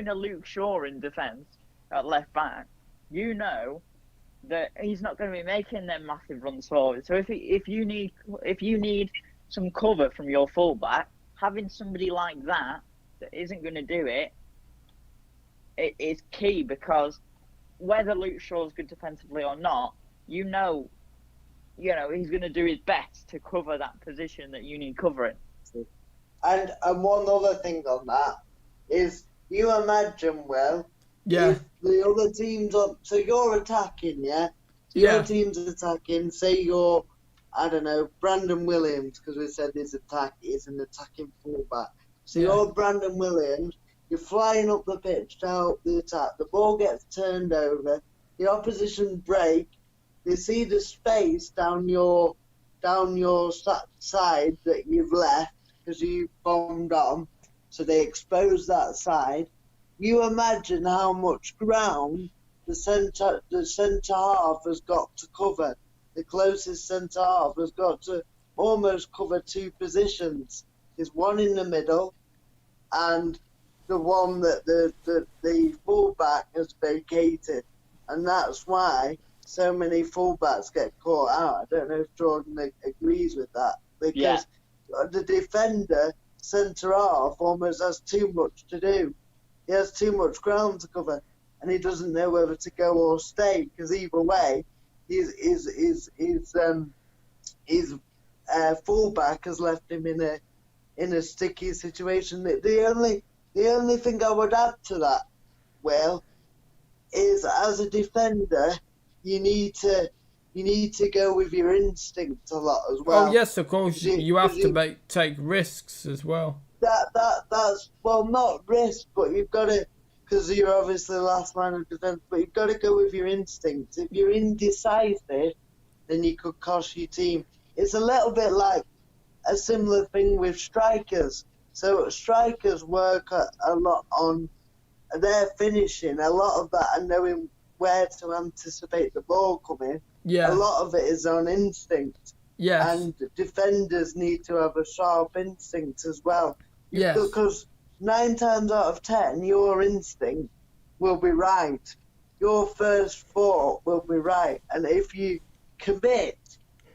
a Luke Shaw in defence at left back, you know that he's not going to be making them massive runs forward. So if you need some cover from your fullback, having somebody like that isn't going to do it, it is key, because whether Luke Shaw's good defensively or not, you know he's going to do his best to cover that position that you need covering. And one other thing on that is, you imagine, if the other team's up, so you're attacking, your team's attacking, say you're, I don't know, Brandon Williams, because we said his attack is an attacking fullback. So you're Brandon Williams, you're flying up the pitch to help the attack, the ball gets turned over, the opposition break, you see the space down your side that you've left because you bombed on, so they expose that side. You imagine how much ground the centre half has got to cover. The closest centre half has got to almost cover two positions. There's one in the middle and the one that the fullback has vacated. And that's why so many fullbacks get caught out. I don't know if Jordan agrees with that. Because the defender, centre half, almost has too much to do. He has too much ground to cover, and he doesn't know whether to go or stay, because either way, his fullback has left him in a sticky situation. The only thing I would add to that, Will, is as a defender, you need to go with your instinct a lot as well. Oh yes, of course. You have to take risks as well. That's well, not risk, but you've got to, because you're obviously the last line of defence, but you've got to go with your instincts. If you're indecisive, then you could cost your team. It's a little bit like a similar thing with strikers. So strikers work a lot on their finishing. A lot of that and knowing where to anticipate the ball coming. Yeah. A lot of it is on instinct. Yes. And defenders need to have a sharp instinct as well. Yes. Because 9 times out of 10, your instinct will be right. Your first thought will be right. And if you commit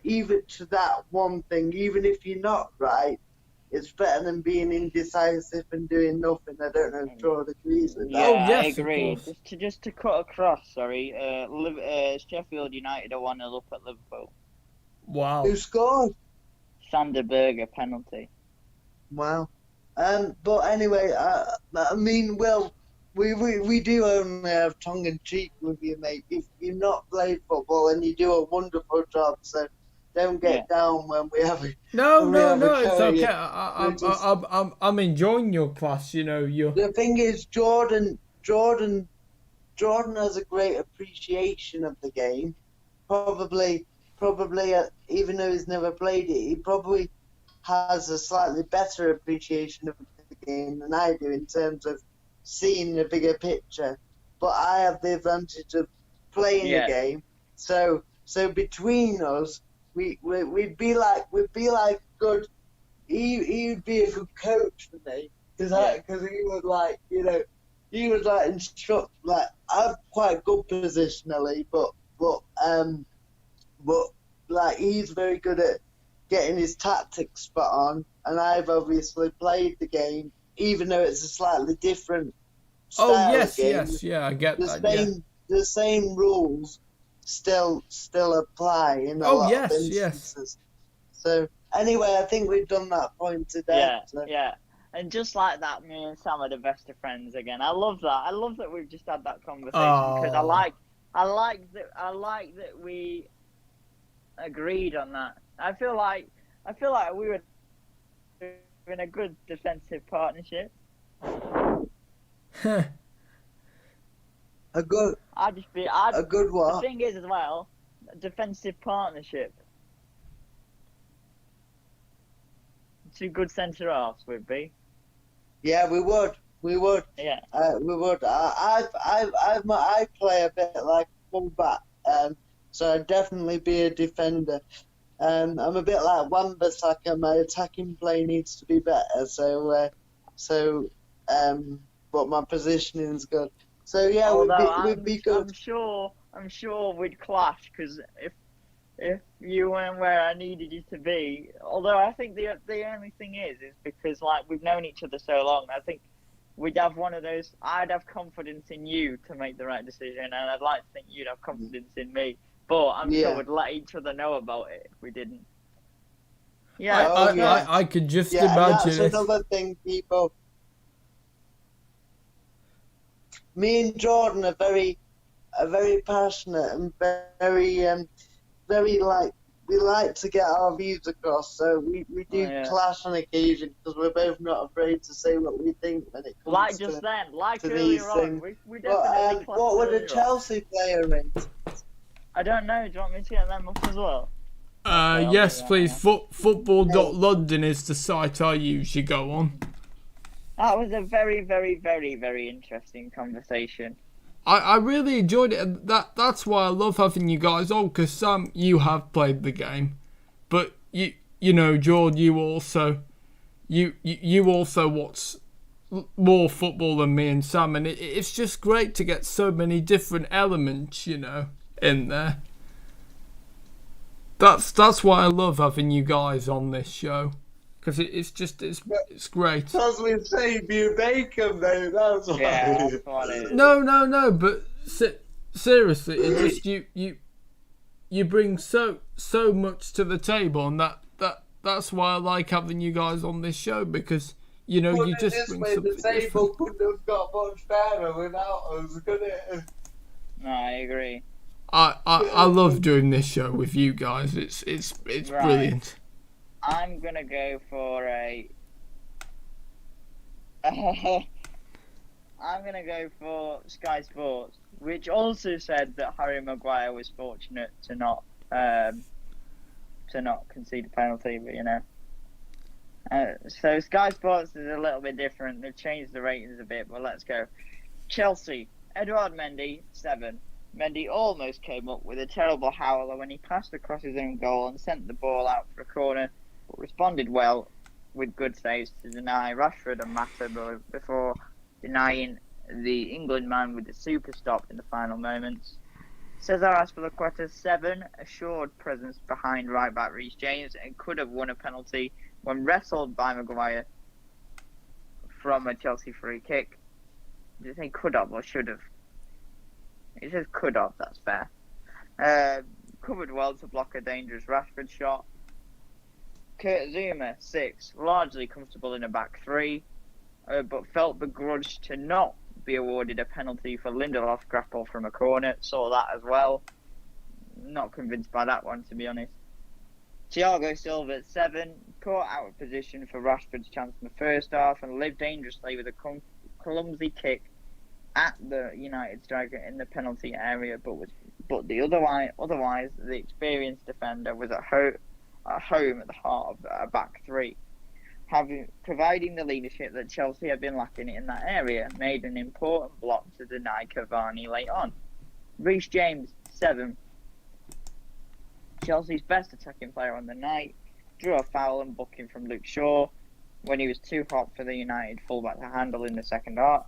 even to that one thing, even if you're not right, it's better than being indecisive and doing nothing. I don't know if Jordan agrees with that. Yeah, Oh, yes, I agree. of course. Just to cut across, Sheffield United are 1-0 up at Liverpool. Wow. Who scored? Sander Berge penalty. Wow. But anyway, I mean, Will, we do only have tongue in cheek with you, mate. If you've not played football, and you do a wonderful job, so don't get down when we have it. No, it's okay. I'm enjoying your class. The thing is, Jordan has a great appreciation of the game. Probably, even though he's never played it, he probably has a slightly better appreciation of the game than I do in terms of seeing the bigger picture. But I have the advantage of playing the game. So between us, we'd be like good. He would be a good coach for me because he would instruct. Like, I'm quite good positionally, but like, he's very good at getting his tactics spot on, and I've obviously played the game, even though it's a slightly different style of game. I get that. The same rules still apply in a lot of instances. So anyway, I think we've done that point today. Yeah. And just like that, me and Sam are the best of friends again. I love that. I love that we've just had that conversation because I like that we agreed on that. I feel like we were in a good defensive partnership. A good what? The thing is, as well, a defensive partnership. 2 good centre halves would be. Yeah, we would. We would. Yeah. We would. I play a bit like fullback, so I'd definitely be a defender. I'm a bit like Wan-Bissaka. My attacking play needs to be better. But my positioning's good. So yeah, Although we'd be good. I'm sure we'd clash because if you weren't where I needed you to be. Although I think the only thing is because like we've known each other so long, I think we'd have one of those. I'd have confidence in you to make the right decision, and I'd like to think you'd have confidence in me. But I'm sure we'd let each other know about it if we didn't. Yeah, I could just and imagine that's another thing, people. Me and Jordan are very passionate and very like we like to get our views across. So we do clash on occasion because we're both not afraid to say what we think when it comes to earlier on, we definitely. What would a Chelsea player rate? I don't know. Do you want me to get them up as well? Yes, please. Football.London is the site I usually go on. That was a very, very, very, very interesting conversation. I really enjoyed it, and that's why I love having you guys on, because Sam, you have played the game, but you know, George, you also watch more football than me and Sam, and it's just great to get so many different elements, you know, in there. That's why I love having you guys on this show, because it's great. Because we save you bacon, though. That's why. Yeah, that's what it is. No, but seriously, it just you bring so much to the table, and that's why I like having you guys on this show, because you know you just bring something different. The table different. couldn't have got much fairer without us, could it? No, I agree. I love doing this show with you guys. It's right. Brilliant. I'm gonna go for Sky Sports, which also said that Harry Maguire was fortunate to not concede a penalty, but you know. So Sky Sports is a little bit different. They've changed the ratings a bit, but let's go. Chelsea, Edouard Mendy, 7. Mendy almost came up with a terrible howler when he passed across his own goal and sent the ball out for a corner, but responded well with good saves to deny Rashford and Mata before denying the England man with the super stop in the final moments. Cesar Azpilicueta, 7, assured presence behind right back Reece James and could have won a penalty when wrestled by Maguire from a Chelsea free kick. Did you say could have or should have? It says could have, that's fair. Covered well to block a dangerous Rashford shot. Kurt Zouma, 6, largely comfortable in a back 3, but felt begrudged to not be awarded a penalty for Lindelof's grapple from a corner. Saw that as well. Not convinced by that one, to be honest. Thiago Silva, 7, caught out of position for Rashford's chance in the first half and lived dangerously with a clumsy kick at the United striker in the penalty area, but the otherwise the experienced defender was at home at the heart of a back 3, providing the leadership that Chelsea had been lacking in that area, made an important block to deny Cavani late on. Reece James, 7, Chelsea's best attacking player on the night, drew a foul and booking from Luke Shaw when he was too hot for the United fullback to handle in the second half.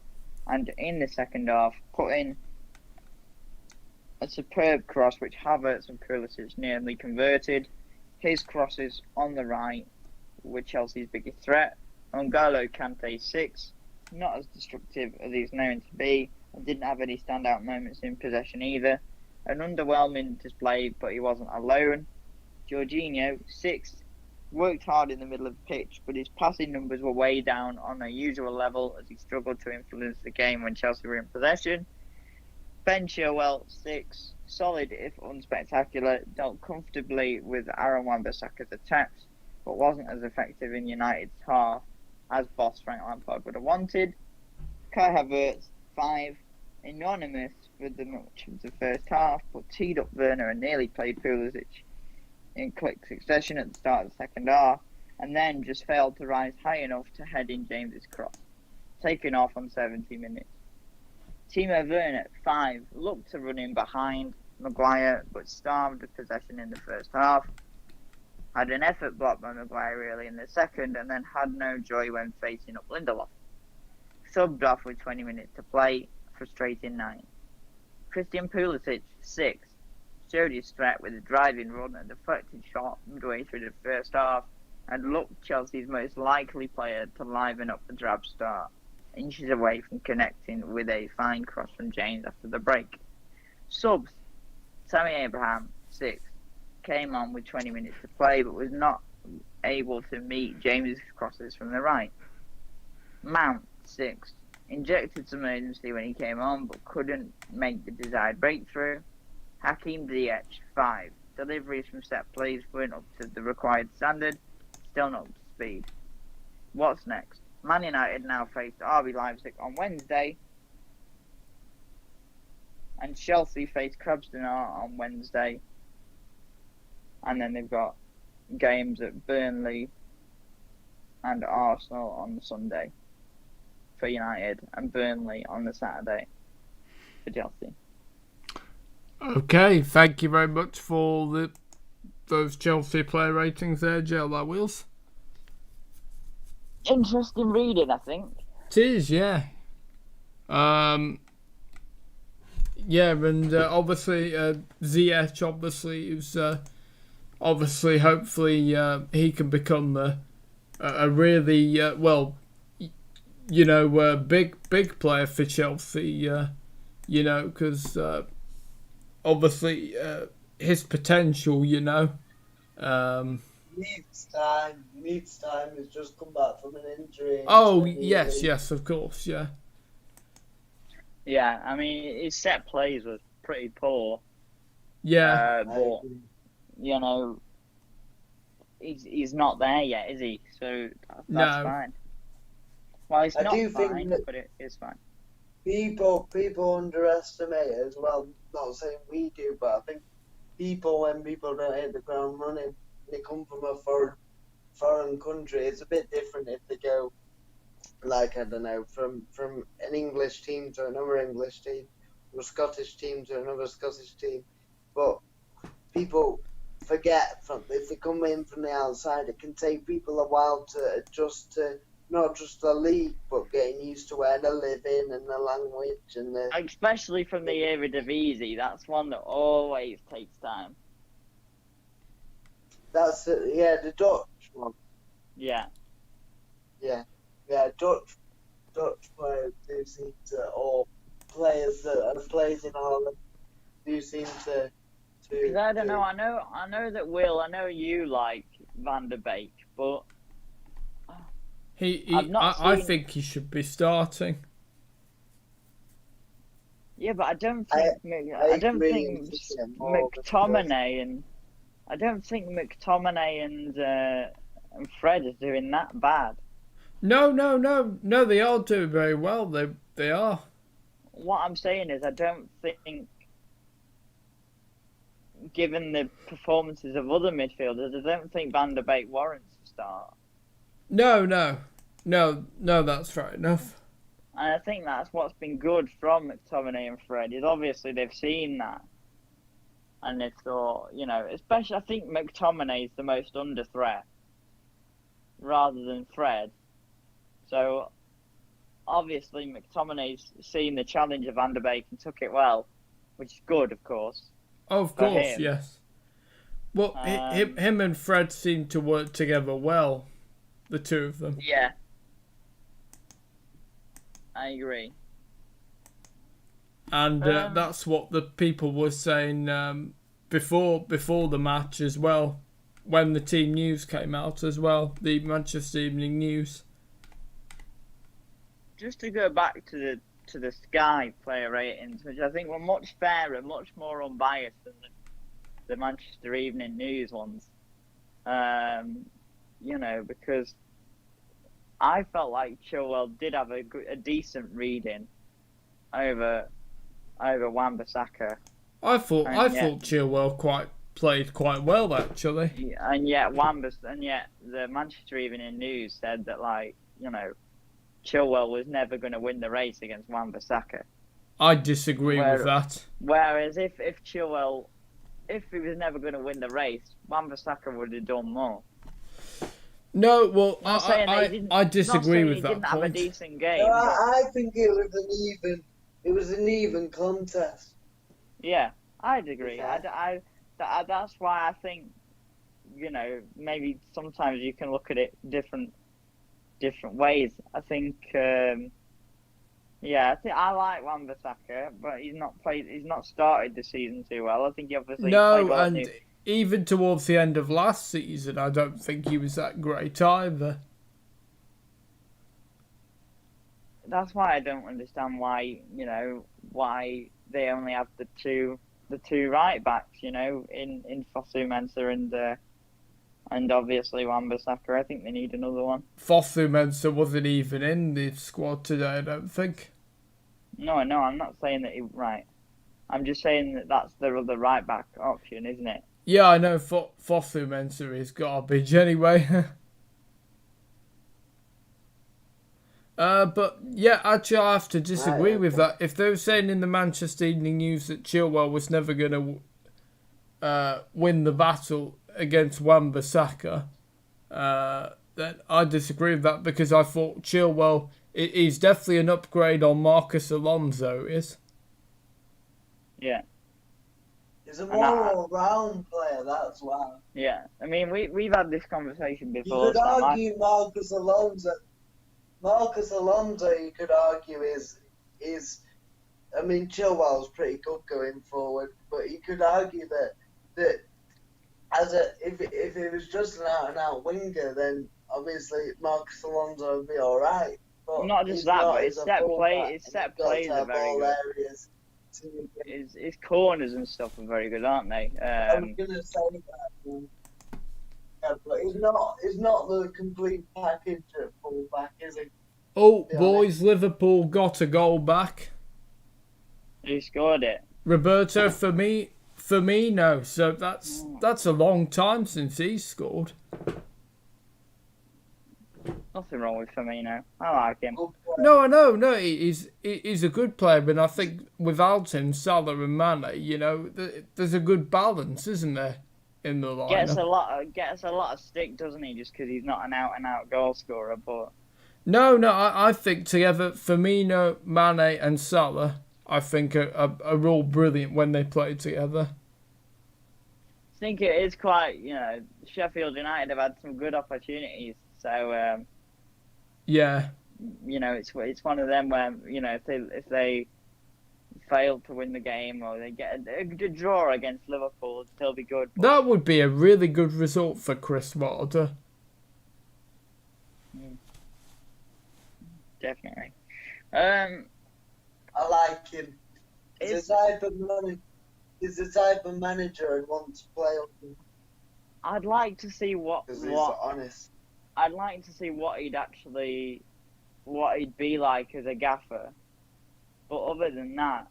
And in the second half, put in a superb cross which Havertz and Pulisic nearly converted. His crosses on the right were Chelsea's biggest threat. N'Golo Kante, 6, not as destructive as he's known to be, and didn't have any standout moments in possession either. An underwhelming display, but he wasn't alone. Jorginho, 6, worked hard in the middle of the pitch, but his passing numbers were way down on a usual level as he struggled to influence the game when Chelsea were in possession. Ben Chilwell, 6, solid if unspectacular, dealt comfortably with Aaron Wan-Bissaka's attacks, but wasn't as effective in United's half as boss Frank Lampard would have wanted. Kai Havertz, 5, anonymous for the much of the first half, but teed up Werner and nearly played Pulisic in quick succession at the start of the second half, and then just failed to rise high enough to head in James's cross. taken off on 70 minutes. Timo Werner at 5 looked to run in behind Maguire, but starved of possession in the first half. Had an effort blocked by Maguire early in the second, and then had no joy when facing up Lindelof. Subbed off with 20 minutes to play, frustrating 9. Christian Pulisic, 6, showed his threat with a driving run and deflected shot midway through the first half, and looked Chelsea's most likely player to liven up the drab start, inches away from connecting with a fine cross from James after the break. Subs, Tammy Abraham, 6, came on with 20 minutes to play, but was not able to meet James's crosses from the right. Mount, 6, injected some urgency when he came on, but couldn't make the desired breakthrough. Hakim Ziyech, 5, deliveries from set plays weren't up to the required standard, still not up to speed. What's next? Man United now face RB Leipzig on Wednesday, and Chelsea face Krasnodar on Wednesday. And then they've got games at Burnley and Arsenal on the Sunday for United, and Burnley on the Saturday for Chelsea. Okay, thank you very much for those Chelsea player ratings there, JLIWheels. Interesting reading, I think. It is, yeah. Yeah, and obviously Ziyech, obviously, is obviously, hopefully, he can become a really big player for Chelsea. Because obviously his potential, Needs time. He's just come back from an injury. Oh, yes, of course, yeah. Yeah, I mean, his set plays was pretty poor. Yeah. But, he's not there yet, is he? So that's fine. Well, it's not fine, but it is fine. People underestimate as well. Not saying we do, but I think when people don't hit the ground running, they come from a foreign country. It's a bit different if they go, like, I don't know, from an English team to another English team, or a Scottish team to another Scottish team. But people forget if they come in from the outside, it can take people a while to adjust to not just the league, but getting used to where they live in and the language and the. Especially from the Eredivisie, that's one that always takes time. That's it, yeah, the Dutch one. Yeah. Dutch players do seem to, or players that have played in Ireland do seem to. Because I don't know. I know that Will. I know you like Van der Beek, but I think he should be starting. Yeah, but I don't think McTominay and Fred are doing that bad. No, they are doing very well. They are. What I'm saying is, I don't think, given the performances of other midfielders, I don't think Van der Beek warrants a start. No, that's fair enough. And I think that's what's been good from McTominay and Fred, is obviously they've seen that. And they've thought, especially I think McTominay is the most under threat, rather than Fred. So, obviously McTominay's seen the challenge of Van der Beek and took it well, which is good, of course. Of course, yes. Well, him and Fred seem to work together well, the two of them. Yeah. I agree. And that's what the people were saying before the match as well, when the team news came out as well, the Manchester Evening News. Just to go back to the Sky player ratings, which I think were much fairer, much more unbiased than the Manchester Evening News ones. Because I felt like Chilwell did have a decent reading over Wan-Bissaka. I thought Chilwell played quite well actually. And yet the Manchester Evening News said that Chilwell was never going to win the race against Wan-Bissaka. I disagree with that. Whereas if Chilwell, if he was never going to win the race, Wan-Bissaka would have done more. No, well, I disagree with that point. Have a decent game. No, I think it was an even contest. Yeah, I'd agree. That's why I think, maybe sometimes you can look at it different ways. I think, I like Wan-Bissaka, but he's not started the season too well. I think he obviously played well. And even towards the end of last season, I don't think he was that great either. That's why I don't understand why they only have the two right backs, in Fosu-Mensah and obviously Wan-Bissaka. I think they need another one. Fosu-Mensah wasn't even in the squad today, I don't think. No, I'm not saying that right. I'm just saying that that's the other right back option, isn't it? Yeah, I know Fosu-Mensah is garbage anyway. But yeah, actually I have to disagree with that. If they were saying in the Manchester Evening News that Chilwell was never going to win the battle against Wan-Bissaka, then I disagree with that, because I thought Chilwell is definitely an upgrade on Marcus Alonso is. Yeah. He's a more all-round player, that's why. Yeah, I mean, we've had this conversation before. You could argue Marcus Alonso, you could argue, is I mean, Chilwell's pretty good going forward, but you could argue that if it was just an out-and-out winger, then obviously Marcus Alonso would be all right. But not just that, but his set plays are very good. His corners and stuff are very good, aren't they? I'm gonna say that. Yeah, but he's not the complete package at fullback, is he? Oh, boys, Liverpool got a goal back. Who scored it? Roberto Firmino. So that's a long time since he scored. Nothing wrong with Firmino. I like him. No, he's a good player, but I think without him, Salah and Mane, there's a good balance, isn't there, in the lineup? Gets a lot of stick, doesn't he? Just because he's not an out-and-out goal scorer, but no, I think together Firmino, Mane, and Salah, I think are all brilliant when they play together. I think it is quite, Sheffield United have had some good opportunities, so. Yeah. It's one of them where, if they fail to win the game or they get a draw against Liverpool, it'd still be good. That would be a really good result for Chris Wilder. Definitely. I like him. He's the type of manager who wants to play on him. I'd like to see he's honest. I'd like to see what he'd be like as a gaffer. But other than that,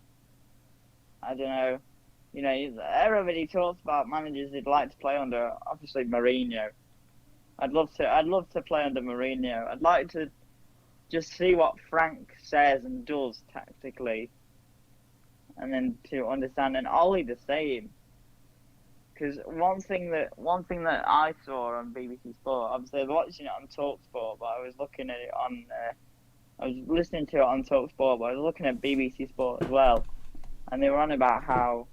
I don't know. Everybody talks about managers he'd like to play under. Obviously, Mourinho. I'd love to play under Mourinho. I'd like to just see what Frank says and does tactically, and then to understand. And Ollie the same. Because one thing that I saw on BBC Sport, obviously I was watching it on TalkSport, but I was looking at it on, I was listening to it on TalkSport, but I was looking at BBC Sport as well, and they were on about how,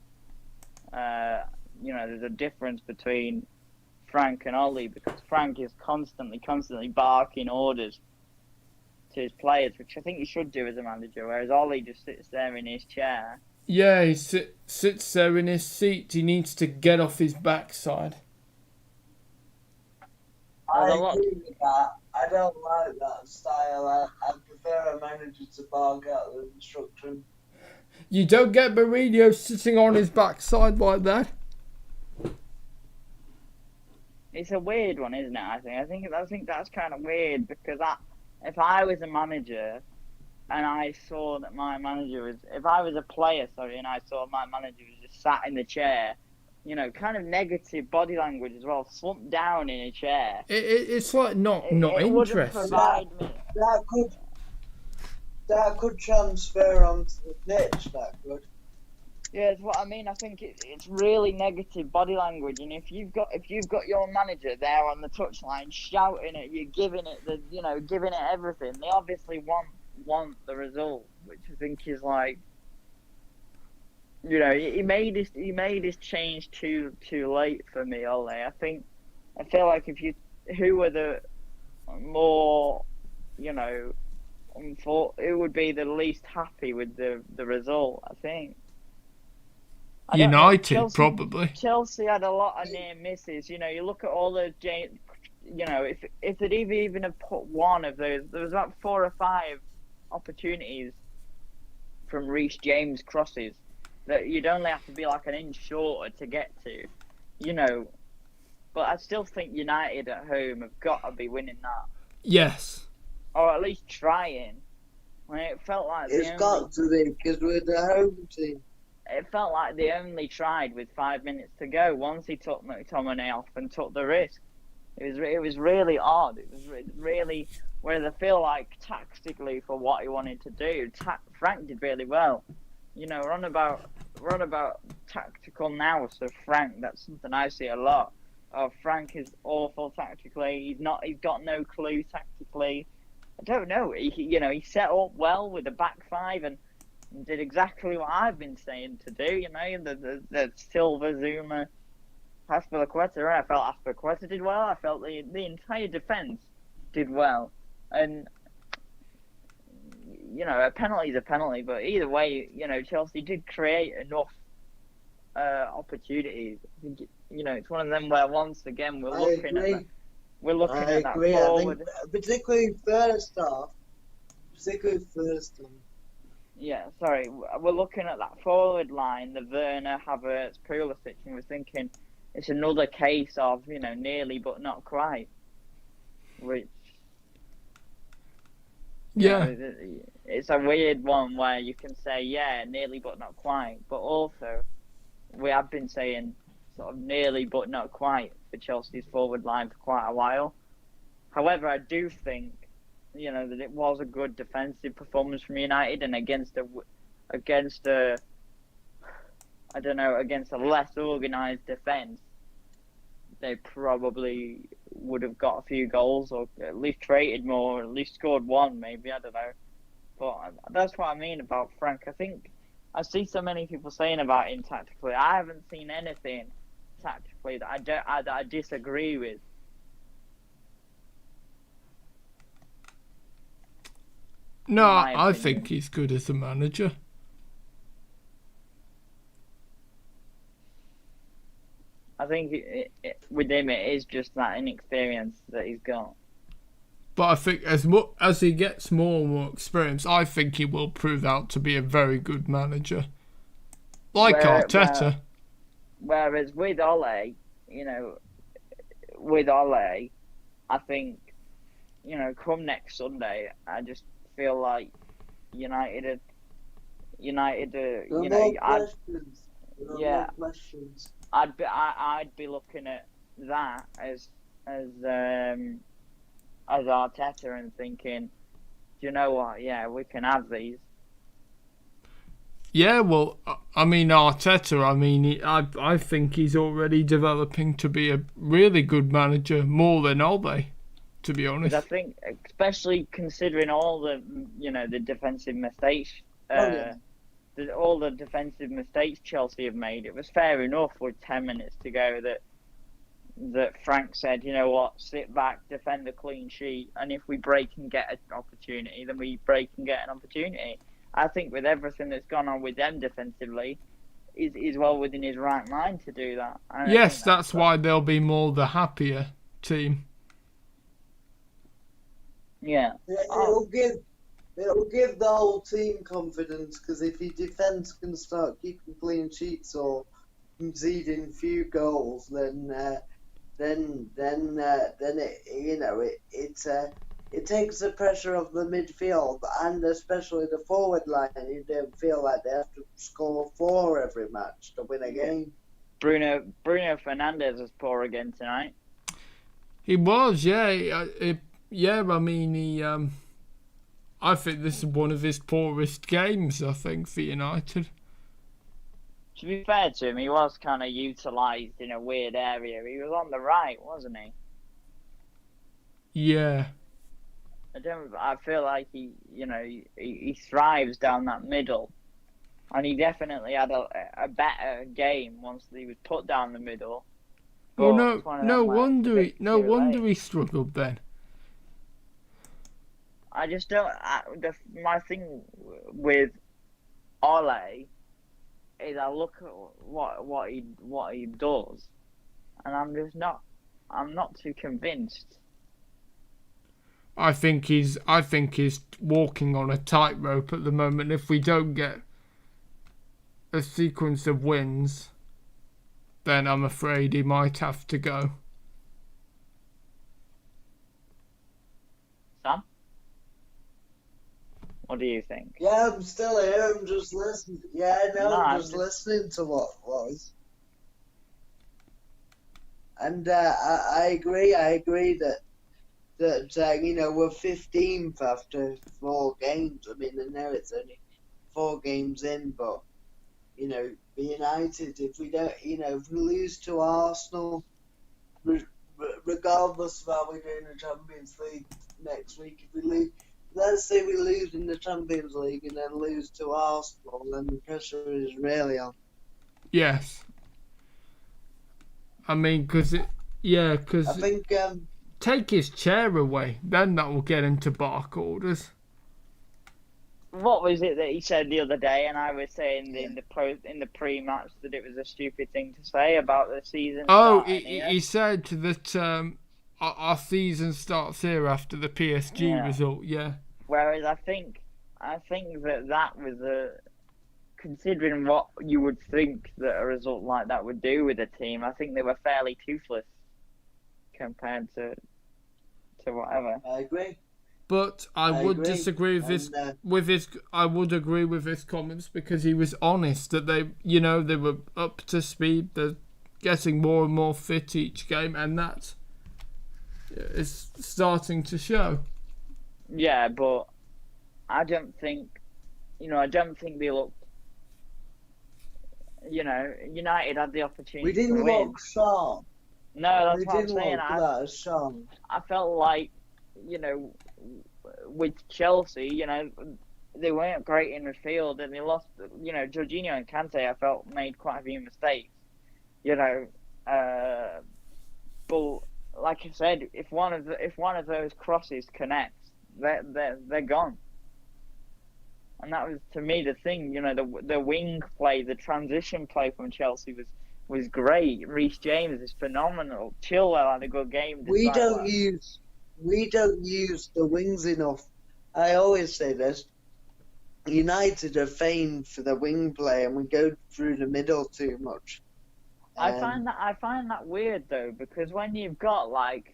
there's a difference between Frank and Ollie, because Frank is constantly barking orders to his players, which I think he should do as a manager, whereas Ollie just sits there in his chair. Yeah, he sits there in his seat. He needs to get off his backside. I agree with that. I don't like that style. I prefer a manager to bark out the instruction. You don't get Mourinho sitting on his backside like that. It's a weird one, isn't it? I think that's kind of weird, because if I was a manager and I saw that my manager was, if I was a player, and I saw my manager was just sat in the chair, kind of negative body language as well, slumped down in a chair. It's like not interested. that could transfer onto the pitch. That could. Yeah, it's what I mean. I think it's really negative body language, and if you've got your manager there on the touchline shouting at you, giving it everything, they obviously want the result, which I think is like, he made his change too late for me, Ole. I feel like who were the more, who would be the least happy with the result, I think. United, probably. Chelsea had a lot of near misses. You look at all those. If they'd even have put one of those, there was about 4 or 5 opportunities from Reece James crosses that you'd only have to be like an inch shorter to get to. But I still think United at home have got to be winning that. Yes. Or at least trying. It felt like it's got to be because we're the home team. It felt like they only tried with 5 minutes to go. Once he took McTominay off and took the risk, it was really odd. It was really, whereas I feel like tactically for what he wanted to do, Frank did really well. We're on about tactical now. So Frank, that's something I see a lot. Frank is awful tactically. He's got no clue tactically. I don't know. He set up well with the back 5 and did exactly what I've been saying to do, the Silva, Zuma, Aspilicueta. I felt Aspilicueta did well. I felt the entire defence did well. And, a penalty's a penalty, but either way, Chelsea did create enough opportunities. I think, it's one of them where once again we're looking at that forward. I think particularly first half. Yeah, sorry. We're looking at that forward line, the Werner, Havertz, Pulisic, and we're thinking it's another case of, nearly but not quite. Which, it's a weird one where you can say, yeah, nearly but not quite. But also, we have been saying sort of nearly but not quite for Chelsea's forward line for quite a while. However, I do think that it was a good defensive performance from United, and against a less organised defence, they probably would have got a few goals, or at least created more, or at least scored one, maybe, I don't know. But that's what I mean about Frank. I think I see so many people saying about him tactically. I haven't seen anything tactically that I disagree with. No, I think he's good as a manager. I think with him it is just that inexperience that he's got. But I think as he gets more and more experience, I think he will prove out to be a very good manager. Like Arteta. Whereas with Ole, I think, come next Sunday, I just feel like United, I'd be looking at that as Arteta and thinking, do you know what? Yeah, we can have these. Yeah, well, I mean, Arteta, I think he's already developing to be a really good manager, more than Ole, to be honest. I think, especially considering all the, the defensive mistakes, all the defensive mistakes Chelsea have made, it was fair enough with 10 minutes to go that Frank said, you know what, sit back, defend a clean sheet, and if we break and get an opportunity, then we break and get an opportunity. I think with everything that's gone on with them defensively, he's well within his right mind to do that. Yes, that's why they'll be more the happier team. Yeah. It'll give the whole team confidence, because if your defence can start keeping clean sheets or conceding few goals, then it takes the pressure off the midfield, and especially the forward line. You don't feel like they have to score 4 every match to win a game. Bruno Fernandes was poor again tonight. He was, yeah. I think this is one of his poorest games, I think, for United. To be fair to him, he was kind of utilised in a weird area. He was on the right, wasn't he? Yeah. I feel like he thrives down that middle, and he definitely had a better game once he was put down the middle. Well, no wonder he struggled then. I just don't. My thing with Ole is I look at what he does, and I'm not too convinced. I think he's walking on a tightrope at the moment. If we don't get a sequence of wins, then I'm afraid he might have to go. Sam, what do you think? Yeah, I'm still here. I'm just listening. Yeah, no, I'm just listening to what was. And I agree. I agree that we're 15th after 4 games. I mean, I know it's only 4 games in, but United, if we don't, if we lose to Arsenal, regardless of how we do in the Champions League next week, if we lose, let's say we lose in the Champions League and then lose to Arsenal, then the pressure is really on. Yes. I mean, because I think take his chair away, then that will get him to bark orders. What was it that he said the other day? And I was saying in the pre-match that it was a stupid thing to say about the season. Oh, he said that our season starts here after the PSG result. Yeah. Whereas I think that was considering what you would think that a result like that would do with a team. I think they were fairly toothless compared to whatever. I agree. But I would disagree with I would agree with his comments because he was honest that they were up to speed. They're getting more and more fit each game, and that is starting to show. Yeah, but I don't think they looked. United had the opportunity. We didn't look sharp. No, that's what I'm saying. I felt like, with Chelsea, they weren't great in the field and they lost. Jorginho and Kante, I felt made quite a few mistakes. But like I said, if one of those crosses connects, they're gone. And that was, to me, the thing. The wing play, the transition play from Chelsea was great. Reece James is phenomenal. Chilwell had a good game. We don't use the wings enough. I always say this. United are famed for the wing play, and we go through the middle too much. I find that weird though, because when you've got like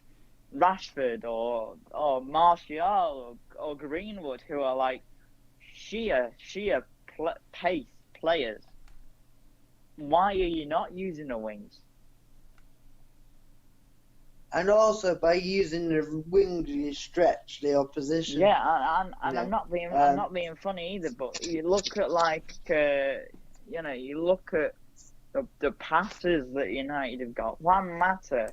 Rashford or Martial or Greenwood, who are like sheer pace players, why are you not using the wings? And also, by using the wings, you stretch the opposition. Yeah, and I'm not being funny either. But you look at you look at the passes that United have got. Juan Mata,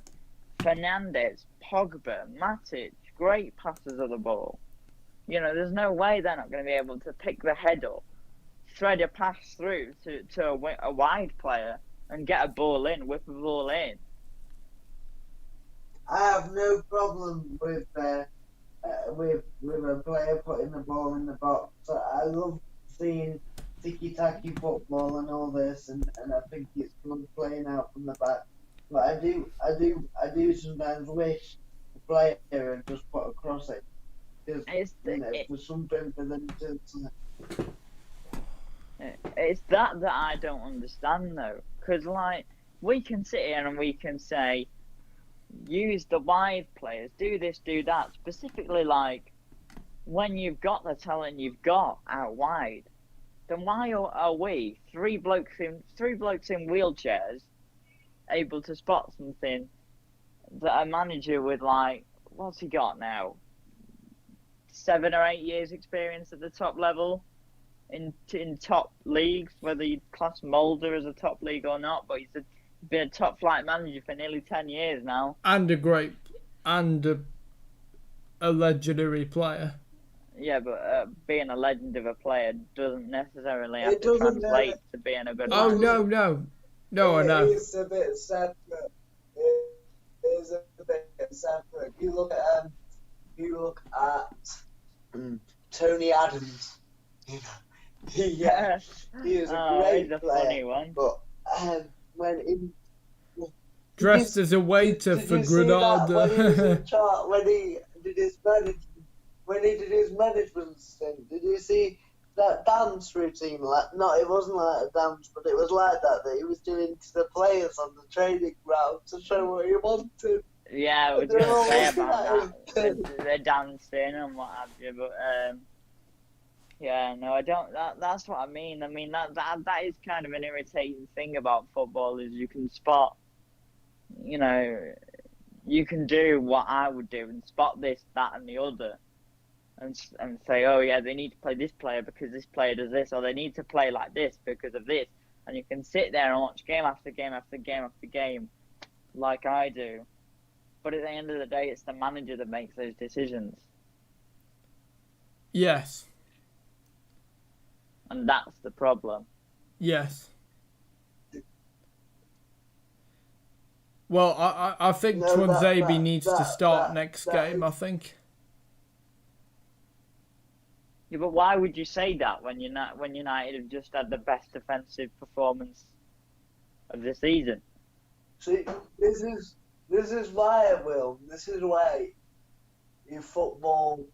Fernandes, Pogba, Matic, great passes of the ball. There's no way they're not going to be able to pick the head up, thread a pass through to a wide player, and get a ball in, whip a ball in. I have no problem with a player putting the ball in the box. I love seeing tiki-taki football and all this, and I think it's good playing out from the back. But I do sometimes wish the player had just put across it. Because there's something for them to. It's that I don't understand though, because we can sit here and we can say, use the wide players, do this, do that. Specifically, when you've got the talent you've got out wide, then why are we three blokes in wheelchairs able to spot something that a manager with what's he got now? 7 or 8 years experience at the top level in top leagues, whether you class Mulder as a top league or not, but he's been a top flight manager for nearly 10 years now. And a legendary player. Yeah, but being a legend of a player doesn't necessarily have to translate to being a good manager. No, I know. It's a bit separate. It is a bit separate. You look at Tony Adams. You know, he is a great player. Funny one. But when he dressed as a waiter for Granada. When he did his management stint, did you see that dance routine? It wasn't like a dance, but it was like that he was doing to the players on the training ground to show what he wanted. Yeah, I was going to say about that. They're dancing and what have you, but yeah, no, I don't. That's what I mean. I mean that is kind of an irritating thing about football is you can spot. You know, you can do what I would do and spot this, that, and the other. And say, oh yeah, they need to play this player because this player does this, or they need to play like this because of this. And you can sit there and watch game after game after game after game, like I do. But at the end of the day, it's the manager that makes those decisions. Yes. And that's the problem. Yes. Well, I think Tuanzebe needs to start next game, I think. Yeah, but why would you say that when United have just had the best defensive performance of the season? See, this is why This is why your football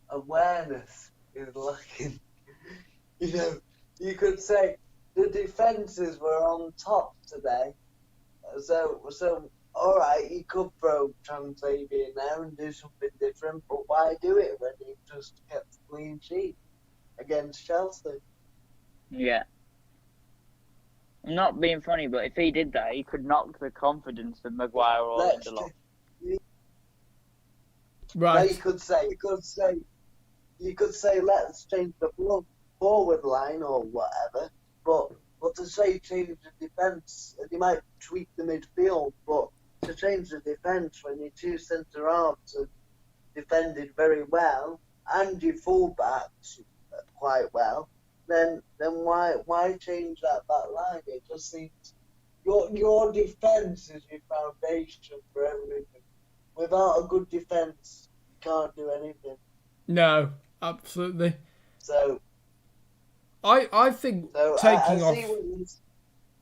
awareness is lacking. You know, you could say the defences were on top today. So all right, you could throw Tuanzebe in there and do something different, but why do it when he just kept a clean sheet against Chelsea? Yeah. I'm not being funny, but if he did that, he could knock the confidence of Maguire or Lindelof. Right. You could say, let's change the forward line or whatever, but to say change the defence, you might tweak the midfield, but to change the defence when your two centre-halves have defended very well and your full-backs quite well, then why change that back line? It just seems your defence is your foundation for everything. Without a good defence, you can't do anything. No, absolutely. So I think taking off.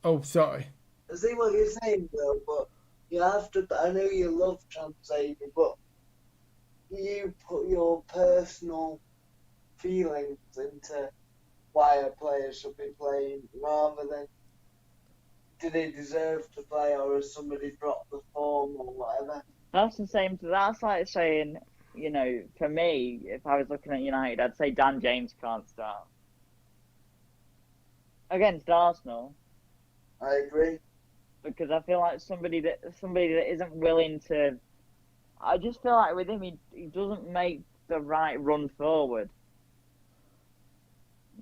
Oh, sorry. I see what you're saying, though, but you have to. I know you love Tuanzebe, but you put your personal feelings into why a player should be playing, rather than do they deserve to play, or has somebody dropped the form or whatever. That's the same. That's like saying, you know, for me, if I was looking at United, I'd say Dan James can't start against Arsenal. I agree. Because I feel like somebody that isn't willing to. I just feel like with him, he doesn't make the right run forward.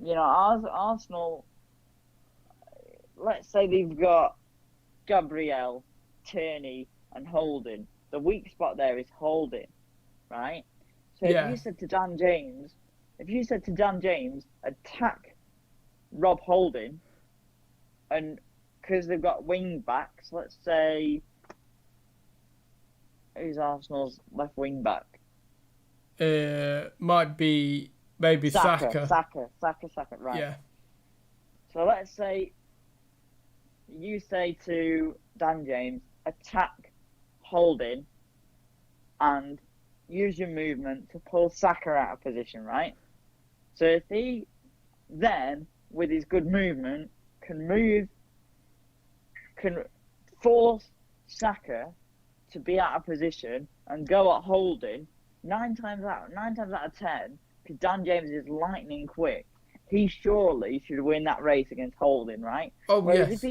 You know, Arsenal. Let's say they've got Gabriel, Tierney, and Holding. The weak spot there is Holding, right? So if you said to Dan James, attack Rob Holding, and because they've got wing backs, let's say, who's Arsenal's left wing back? Might be maybe Saka. Saka, right. Yeah. So let's say you say to Dan James, attack Holding and use your movement to pull Saka out of position, right? So if he then, with his good movement, can force Saka to be out of position and go at Holding, 9 times out of 10, because Dan James is lightning quick, he surely should win that race against Holding, right? Oh, Whereas yes.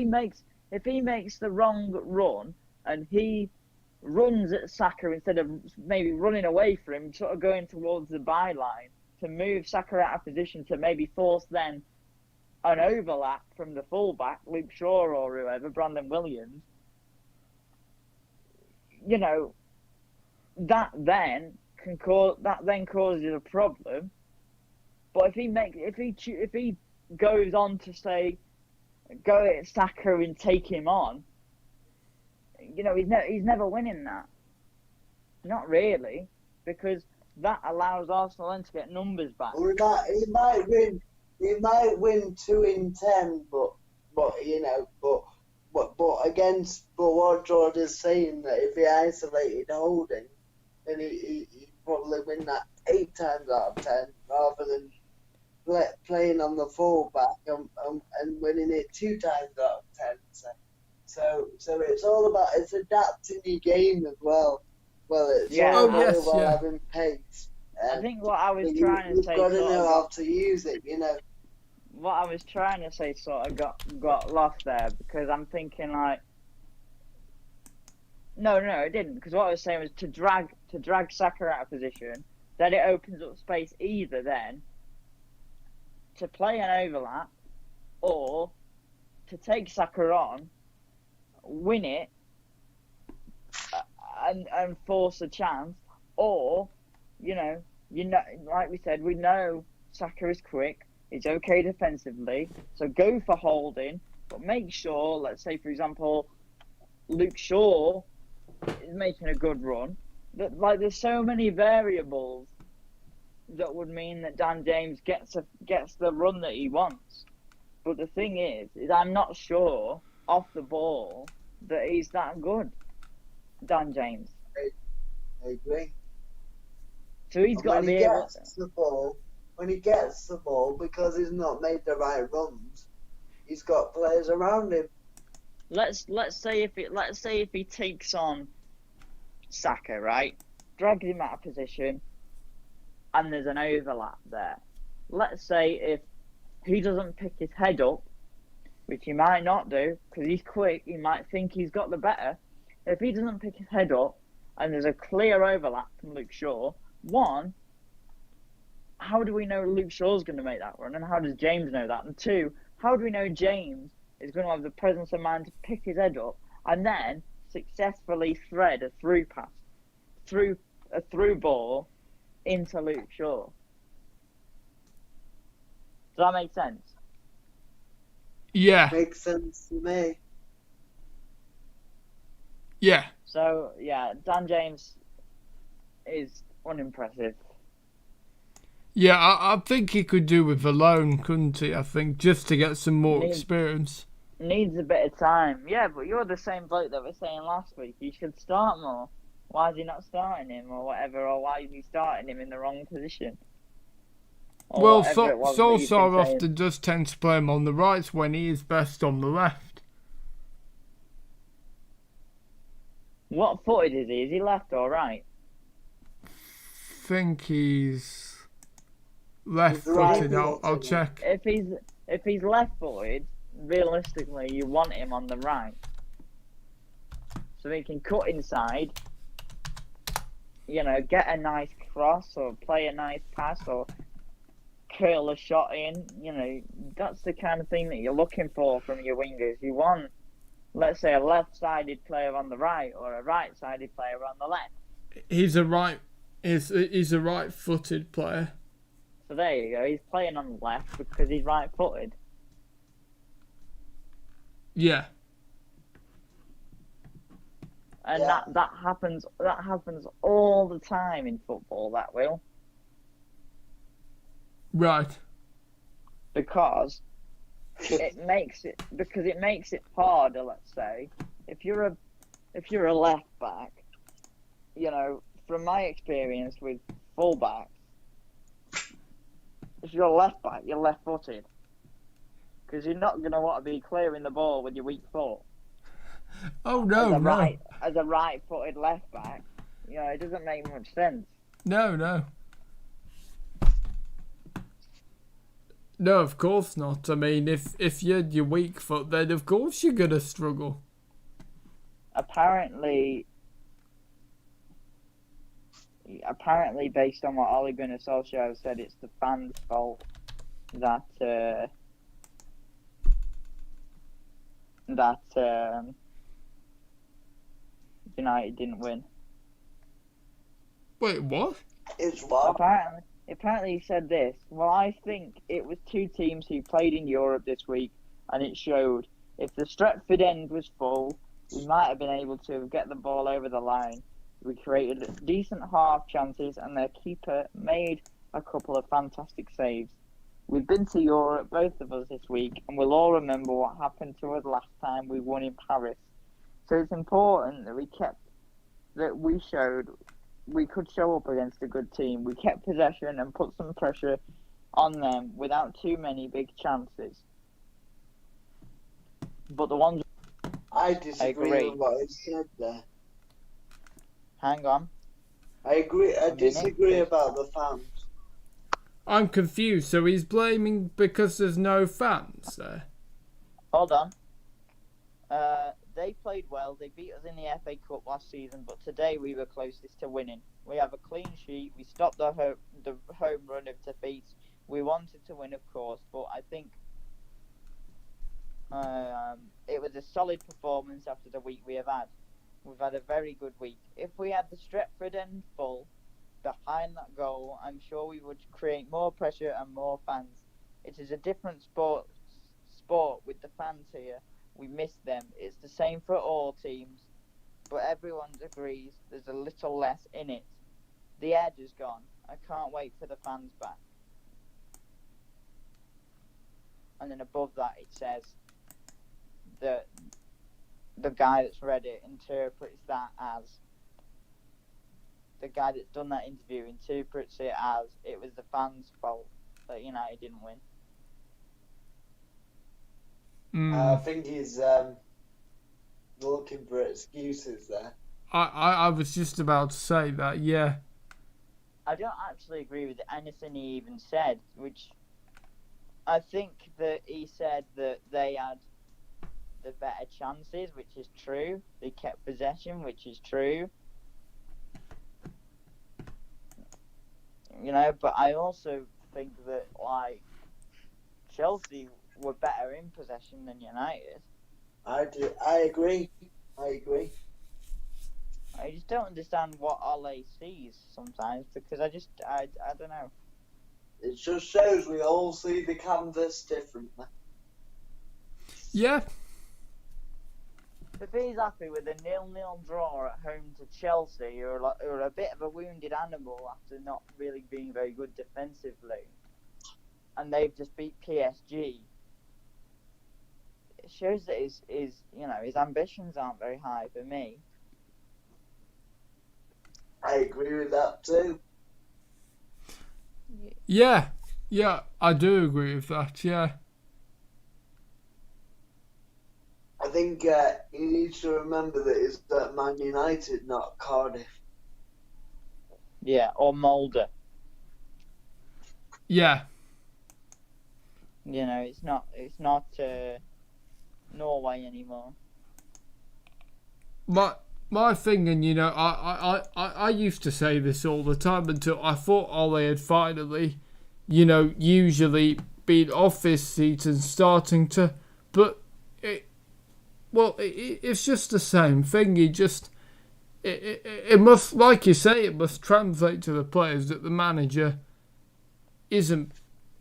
if he makes the wrong run and he runs at Saka instead of maybe running away from him, sort of going towards the byline to move Saka out of position to maybe force then an overlap from the fullback, Luke Shaw or whoever, Brandon Williams, you know, that then causes a problem. But if he goes on to say, go at Saka and take him on, you know, he's never winning that. Not really, because that allows Arsenal then to get numbers back. Or he might win. He might win 2 in 10, but you know, but what George is saying, that if he isolated Holding, then he'd probably win that 8 times out of 10 rather than playing on the fullback and winning it 2 times out of 10. So it's all about, it's adapting your game as well. Well, it's all about having pace. I think what I was trying to say, you've got to know how to use it, you know. What I was trying to say sort of got lost there, because I'm thinking like, no, it didn't. Because what I was saying was to drag Saka out of position, then it opens up space either then to play an overlap or to take Saka on, win it, and force a chance, or you know, like we said, we know Saka is quick. He's okay defensively, so go for Holding, but make sure, let's say, for example, Luke Shaw is making a good run. That, like, there's so many variables that would mean that Dan James gets the run that he wants. But the thing is I'm not sure off the ball that he's that good, Dan James. I agree. So he's got to be able to. When he gets the ball, because he's not made the right runs, he's got players around him. Let's say if he takes on Saka, right, drags him out of position, and there's an overlap there. Let's say if he doesn't pick his head up, which he might not do because he's quick, he might think he's got the better. If he doesn't pick his head up, and there's a clear overlap from Luke Shaw, one, how do we know Luke Shaw's going to make that run, and how does James know that? And two, how do we know James is going to have the presence of mind to pick his head up and then successfully thread a through pass, through ball into Luke Shaw? Does that make sense? Yeah. Makes sense to me. Yeah. So, yeah, Dan James is unimpressive. Yeah, I think he could do with a loan, couldn't he? I think, just to get some more experience. Needs a bit of time. Yeah, but you're the same bloke that was saying last week. He should start more. Why is he not starting him or whatever? Or why is he starting him in the wrong position? Well, Solskjaer often does tend to play him on the right when he is best on the left. What footed is he? Is he left or right? I think he's left-footed. I'll check. If he's left-footed, realistically, you want him on the right, so he can cut inside. You know, get a nice cross or play a nice pass or curl a shot in. You know, that's the kind of thing that you're looking for from your wingers. You want, let's say, a left-sided player on the right or a right-sided player on the left. He's a right-footed player. So there you go. He's playing on the left because he's right-footed. Yeah. And that happens all the time in football, that will. Right. Because it makes it harder, let's say. If you're a left back, you know, from my experience with fullbacks, if you're a left back, you're left footed. Because you're not going to want to be clearing the ball with your weak foot. Oh, no, As a right-footed left back, you know, it doesn't make much sense. No. No, of course not. I mean, if you're your weak foot, then of course you're going to struggle. Apparently, apparently, based on what Ole Gunnar Solskjaer said, it's the fans' fault that United didn't win. Wait, what? It's what? Apparently he said this. Well, I think it was two teams who played in Europe this week, and it showed if the Stretford end was full, we might have been able to get the ball over the line. We created decent half chances, and their keeper made a couple of fantastic saves. We've been to Europe, both of us, this week, and we'll all remember what happened to us last time we won in Paris. So it's important that we showed we could show up against a good team. We kept possession and put some pressure on them without too many big chances. But the ones I disagree with what he said there. Hang on. I agree. I disagree about the fans. I'm confused. So he's blaming because there's no fans there? Hold on. They played well. They beat us in the FA Cup last season, but today we were closest to winning. We have a clean sheet. We stopped the home run of defeats. We wanted to win, of course, but I think it was a solid performance after the week we have had. We've had a very good week. If we had the Stretford end full behind that goal, I'm sure we would create more pressure and more fans. It is a different sport with the fans here. We miss them. It's the same for all teams, but everyone agrees there's a little less in it. The edge is gone. I can't wait for the fans back. And then above that it says that the guy that's read it interprets that as the guy that's done that interview interprets it as it was the fans' fault that United didn't win. I think he's looking for excuses there. I was just about to say that, yeah. I don't actually agree with anything he even said, which I think that he said that they had the better chances, which is true. They kept possession, which is true. You know, but I also think that, like, Chelsea were better in possession than United. I agree. I just don't understand what Ole sees sometimes, because I don't know. It just shows we all see the canvas differently. Yeah. If he's happy with a 0-0 draw at home to Chelsea, or a bit of a wounded animal after not really being very good defensively, and they've just beat PSG, it shows that his ambitions aren't very high for me. I agree with that too. Yeah, I do agree with that, yeah. I think he needs to remember that it's at Man United, not Cardiff. Yeah, or Mulder. Yeah. You know, it's not Norway anymore. My thing, and you know, I used to say this all the time until I thought Ole had finally, you know, usually been off his seat and starting to, but it's just the same thing. It must, like you say, it must translate to the players that the manager isn't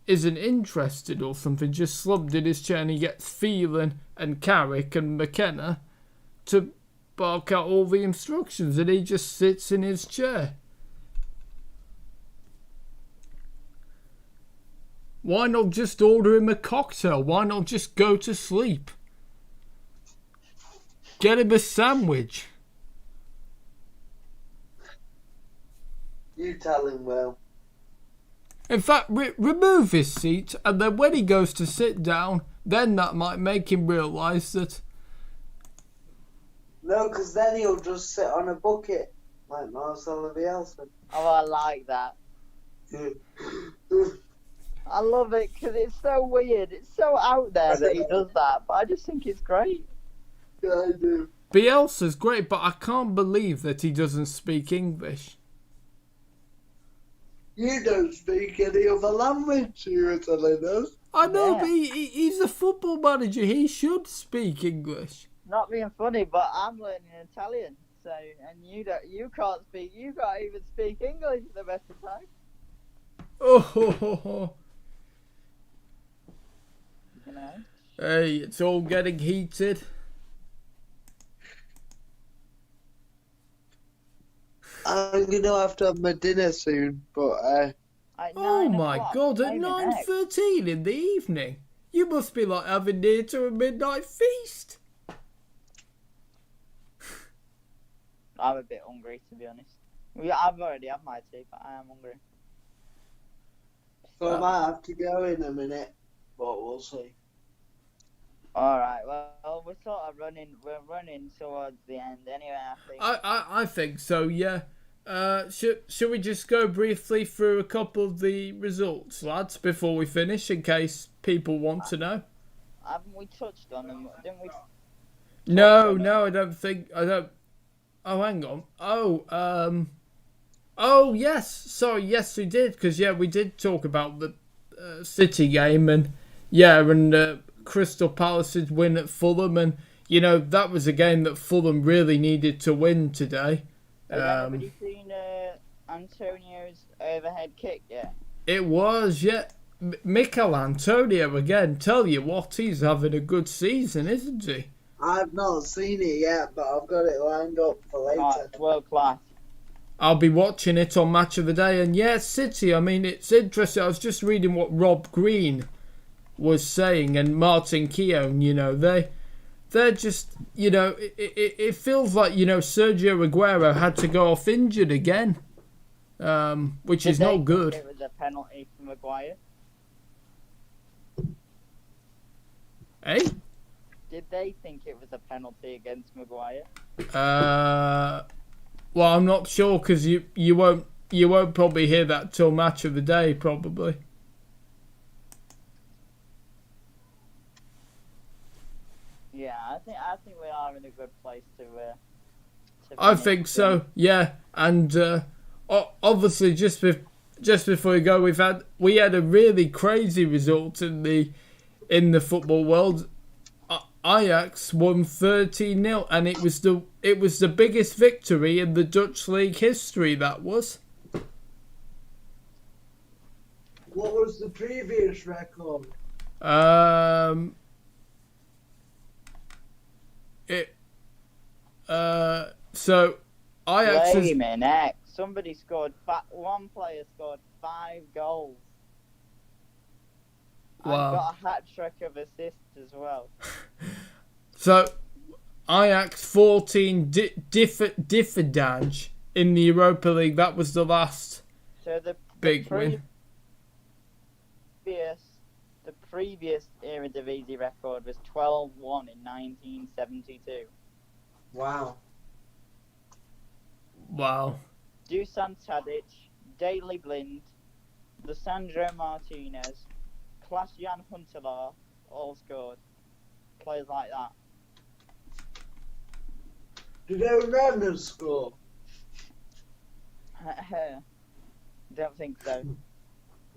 interested or something, just slumped in his chair, and he gets Phelan and Carrick and McKenna to bark out all the instructions, and he just sits in his chair. Why not just order him a cocktail? Why not just go to sleep? Get him a sandwich. You tell him, Will. In fact, remove his seat, and then when he goes to sit down, then that might make him realise that... No, because then he'll just sit on a bucket, like Marcelo Bielsa. Oh, I like that. I love it, because it's so weird. It's so out there that he does that, but I just think it's great. Yeah, I do. Bielsa's great, but I can't believe that he doesn't speak English. You don't speak any other language, you were telling us. I know, Yeah. but he's a football manager. He should speak English. Not being funny, but I'm learning Italian. So, and you can't even speak English the best of time. Oh, You know. hey, it's all getting heated. I'm going to have my dinner soon, but At Oh 9 my o'clock, God! At even next. 9:13 in the evening, you must be like having near to a midnight feast. I'm a bit hungry, to be honest. I've already had my tea, but I am hungry. so I might have to go in a minute, but we'll see. All right. Well, we're sort of running. We're running towards the end, anyway. I think. I think so. Yeah. Should we just go briefly through a couple of the results, lads, before we finish, in case people want to know? Haven't we touched on them? Didn't we? No, I don't think. I don't. Oh, hang on. Oh, yes. Sorry, yes, we did. Because, yeah, we did talk about the City game. And, Crystal Palace's win at Fulham. And, that was a game that Fulham really needed to win today. Has anybody seen Antonio's overhead kick yet? It was, yeah. Mikel Antonio, again, tell you what, he's having a good season, isn't he? I've not seen it yet, but I've got it lined up for later. Oh, it's world class. I'll be watching it on Match of the Day. And yeah, City, I mean, it's interesting. I was just reading what Rob Green was saying and Martin Keown, they're just, it feels like, Sergio Aguero had to go off injured again, which is not good. It was a penalty for Maguire. Eh? Did they think it was a penalty against Maguire? Well, I'm not sure because you won't probably hear that till Match of the Day, probably. Yeah, I think we are in a good place to I think so. Yeah, and obviously just before we go, we had a really crazy result in the football world. Ajax won 13-0, and it was the biggest victory in the Dutch league history. That was. What was the previous record? So Ajax is. Somebody scored. One player scored 5 goals. Wow. And got a hat trick of assists as well. So Ajax 14 Diffidage in the Europa League. That was the last big win. The previous Eredivisie record was 12-1 in 1972. Wow. Dusan Tadic, Daley Blind, Lissandro Martinez, Klaas-Jan Huntelaar all scored. Players like that. Did O'Reilly score? Don't think so.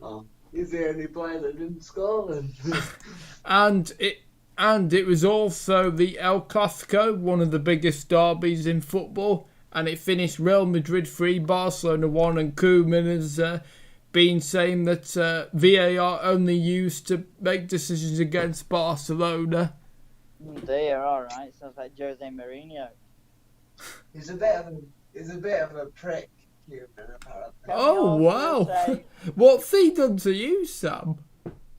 Oh, he's the only player that didn't score then. And it was also the El Clasico, one of the biggest derbies in football, and it finished Real Madrid 3, Barcelona 1, and Koeman has been saying that VAR only used to make decisions against Barcelona. They are alright. Sounds like Jose Mourinho. He's a bit of a prick, human, apparently. Oh wow! What's he done to you, Sam?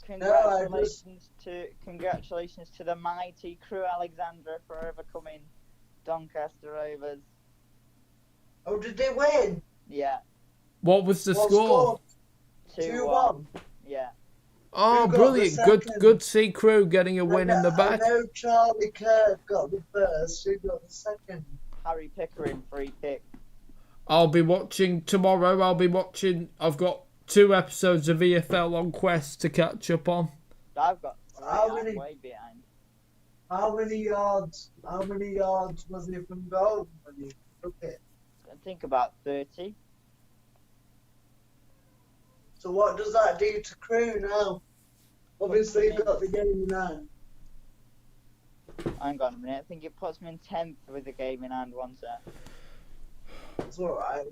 Congratulations to the mighty Crew Alexandra for overcoming Doncaster Rovers. Oh, did they win? Yeah. What was the score? 2-1. Yeah. Oh, brilliant! Good to see Crew getting a win in the back. I know Charlie Kirk got the first. Who got the second? Harry Pickering free kick. I'll be watching tomorrow. I've got 2 episodes of EFL on Quest to catch up on. I've got 3. I'm way behind. How many yards was he from goal when he took it? I think about 30. So what does that do to Crew now? Obviously, you've got the game in hand. Hang on a minute. I think it puts me in 10th with the game in hand. One sec. It's alright.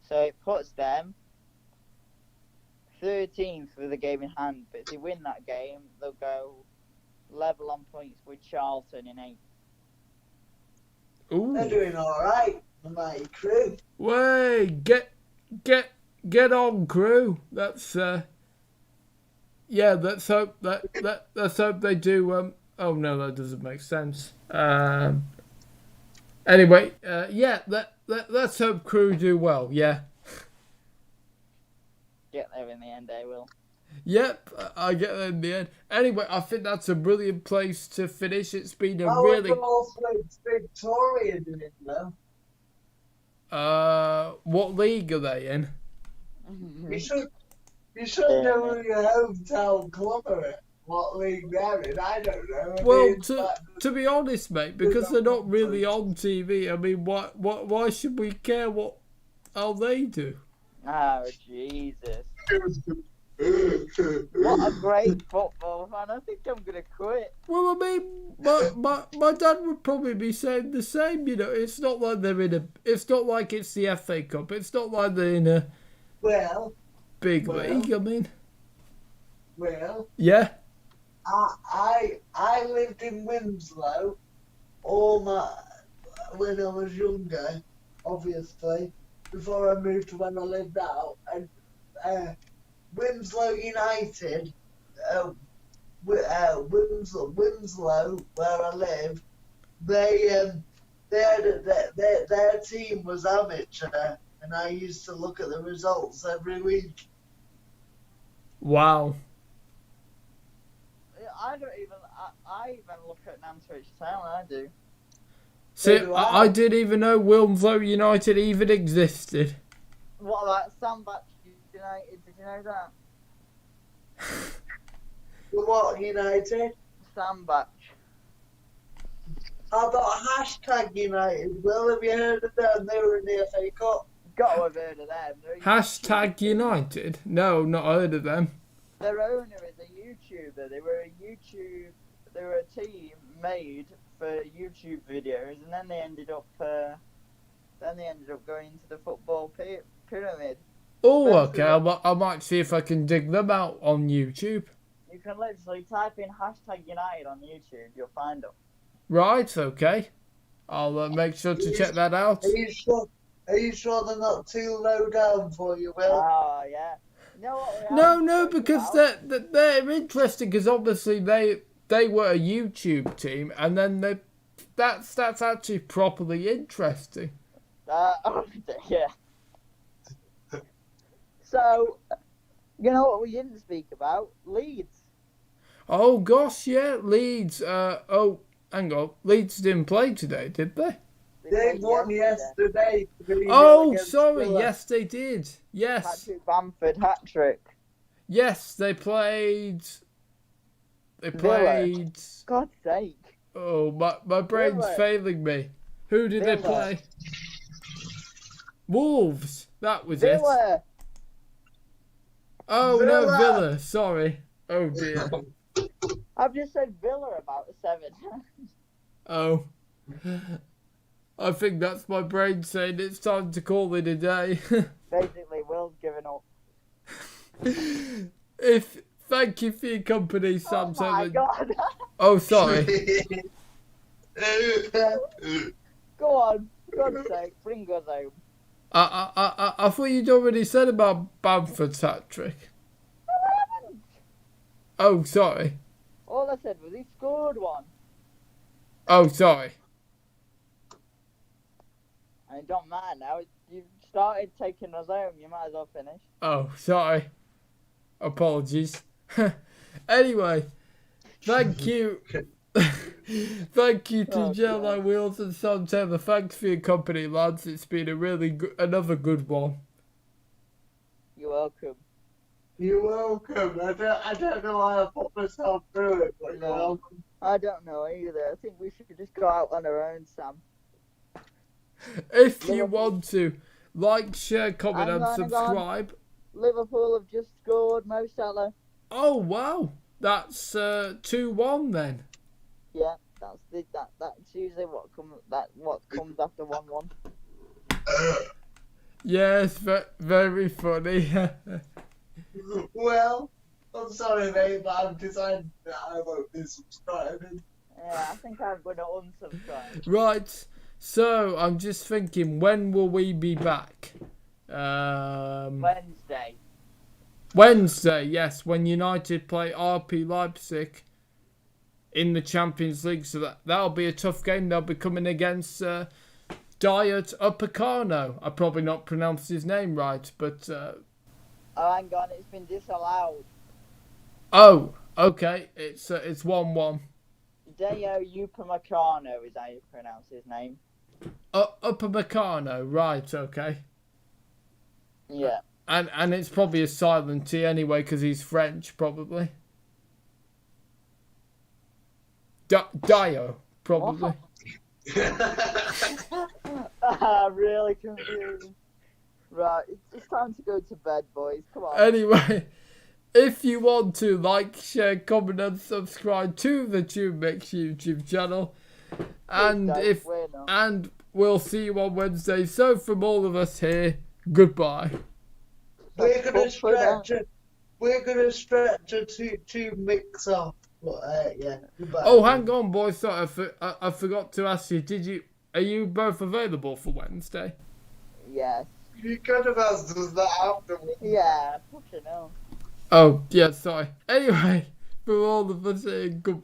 So it puts them 13th with the game in hand. But if they win that game, they'll go level on points with Charlton in 8th. Ooh. They're doing alright, the mighty Crew. Way, get on, Crew. That's yeah. Let's hope let's hope they do. Oh no, that doesn't make sense. Anyway, yeah. Let's hope Crew do well. Yeah. Get there in the end, they will. Yep, I get there in the end. Anyway, I think that's a brilliant place to finish. It's been a How really. Victoria doing though? What league are they in? You should know who your hometown club are in. What league they're in. I don't know. Well, to be honest, mate, because they're not really on TV. I mean, why should we care how they do? Oh, Jesus. What a great football fan. I think I'm going to quit. Well, I mean, my dad would probably be saying the same. You know, it's not like they're in a. It's not like it's the FA Cup. It's not like they're in a big league. I mean, yeah. I lived in Winslow when I was younger, obviously, before I moved to when I lived out, and Winslow United, Winslow, where I live, their team was amateur, and I used to look at the results every week. Wow. I even look at Nantwich Town, I do. See, I didn't even know Winslow United even existed. What about Sandbach United? Did you know that? What United? Sandbach. How about hashtag United? Well, have you heard of them? They were in the FA Cup. Got to have heard of them. Hashtag United? No, not heard of them. Their owner is a YouTuber. They were a team made for YouTube videos, and then they ended up going into the football pyramid. Oh, okay. I might see if I can dig them out on YouTube. You can literally type in hashtag United on YouTube. You'll find them. Right. Okay. I'll make sure to check that out. Are you sure they're not too low down for you, Will? Oh yeah. You know what No, because they're interesting. Because obviously they were a YouTube team, and then that's actually properly interesting. Yeah. So, you know what we didn't speak about? Leeds. Oh gosh, yeah, Leeds. Oh, hang on, Leeds didn't play today, did they? They won yesterday. Oh, sorry, yes they did. Yes. Patrick Bamford hat-trick. Yes, they played. They played. God's sake. Oh, my brain's failing me. Who did they play? Wolves. That was it. Oh no, Villa. Sorry. Oh dear. I've just said Villa about 7 times. Oh. I think that's my brain saying it's time to call it a day. Basically, Will's given up. Thank you for your company, Sam Taylor. Oh my God. Oh, sorry. Go on, for God's sake, bring us home. I thought you'd already said about Bamford's hat trick. Oh, sorry. All I said was he scored one. Oh, sorry. And it don't matter now. You've started taking us home. You might as well finish. Oh, sorry. Apologies. Anyway, thank you. Thank you to JLIWheels and Sam Taylor. Thanks for your company, lads. It's been a really another good one. You're welcome. You're welcome. I don't know why I put myself through it, but you're welcome. I don't know either. I think we should just go out on our own, Sam. If you want to, Like, share, comment, and Hang on. subscribe. Liverpool have just scored. Mo Salah. Oh wow, that's 2-1 then. Yeah, that's usually what comes after 1-1. Yes, very funny. Well, I'm sorry, mate, but I've decided that I won't be subscribing. Yeah, I think I'm going to unsubscribe. Right, so I'm just thinking, when will we be back? Wednesday. Wednesday, yes, when United play RP Leipzig in the Champions League. So that'll be a tough game. They'll be coming against Diet Upacano. I probably not pronounced his name right, but... Oh, hang on, it's been disallowed. Oh, okay, it's 1-1. Deo Upamecano is how you pronounce his name. Upamecano, right, okay. Yeah. And it's probably a silent T anyway, because he's French, probably. Dio, probably. Really confused. Right, it's time to go to bed, boys. Come on. Anyway, if you want to like, share, comment, and subscribe to the TubeMix YouTube channel, and we'll see you on Wednesday. So from all of us here, goodbye. We're gonna stretch it. We're gonna stretch a TubeMix off. But yeah, goodbye. Oh, hang on, boys. Sorry, I forgot to ask you. Are you both available for Wednesday? Yes. You could have asked us that afterwards. Yeah, fucking hell. Oh, yeah, sorry. Anyway, for all of us here, goodbye.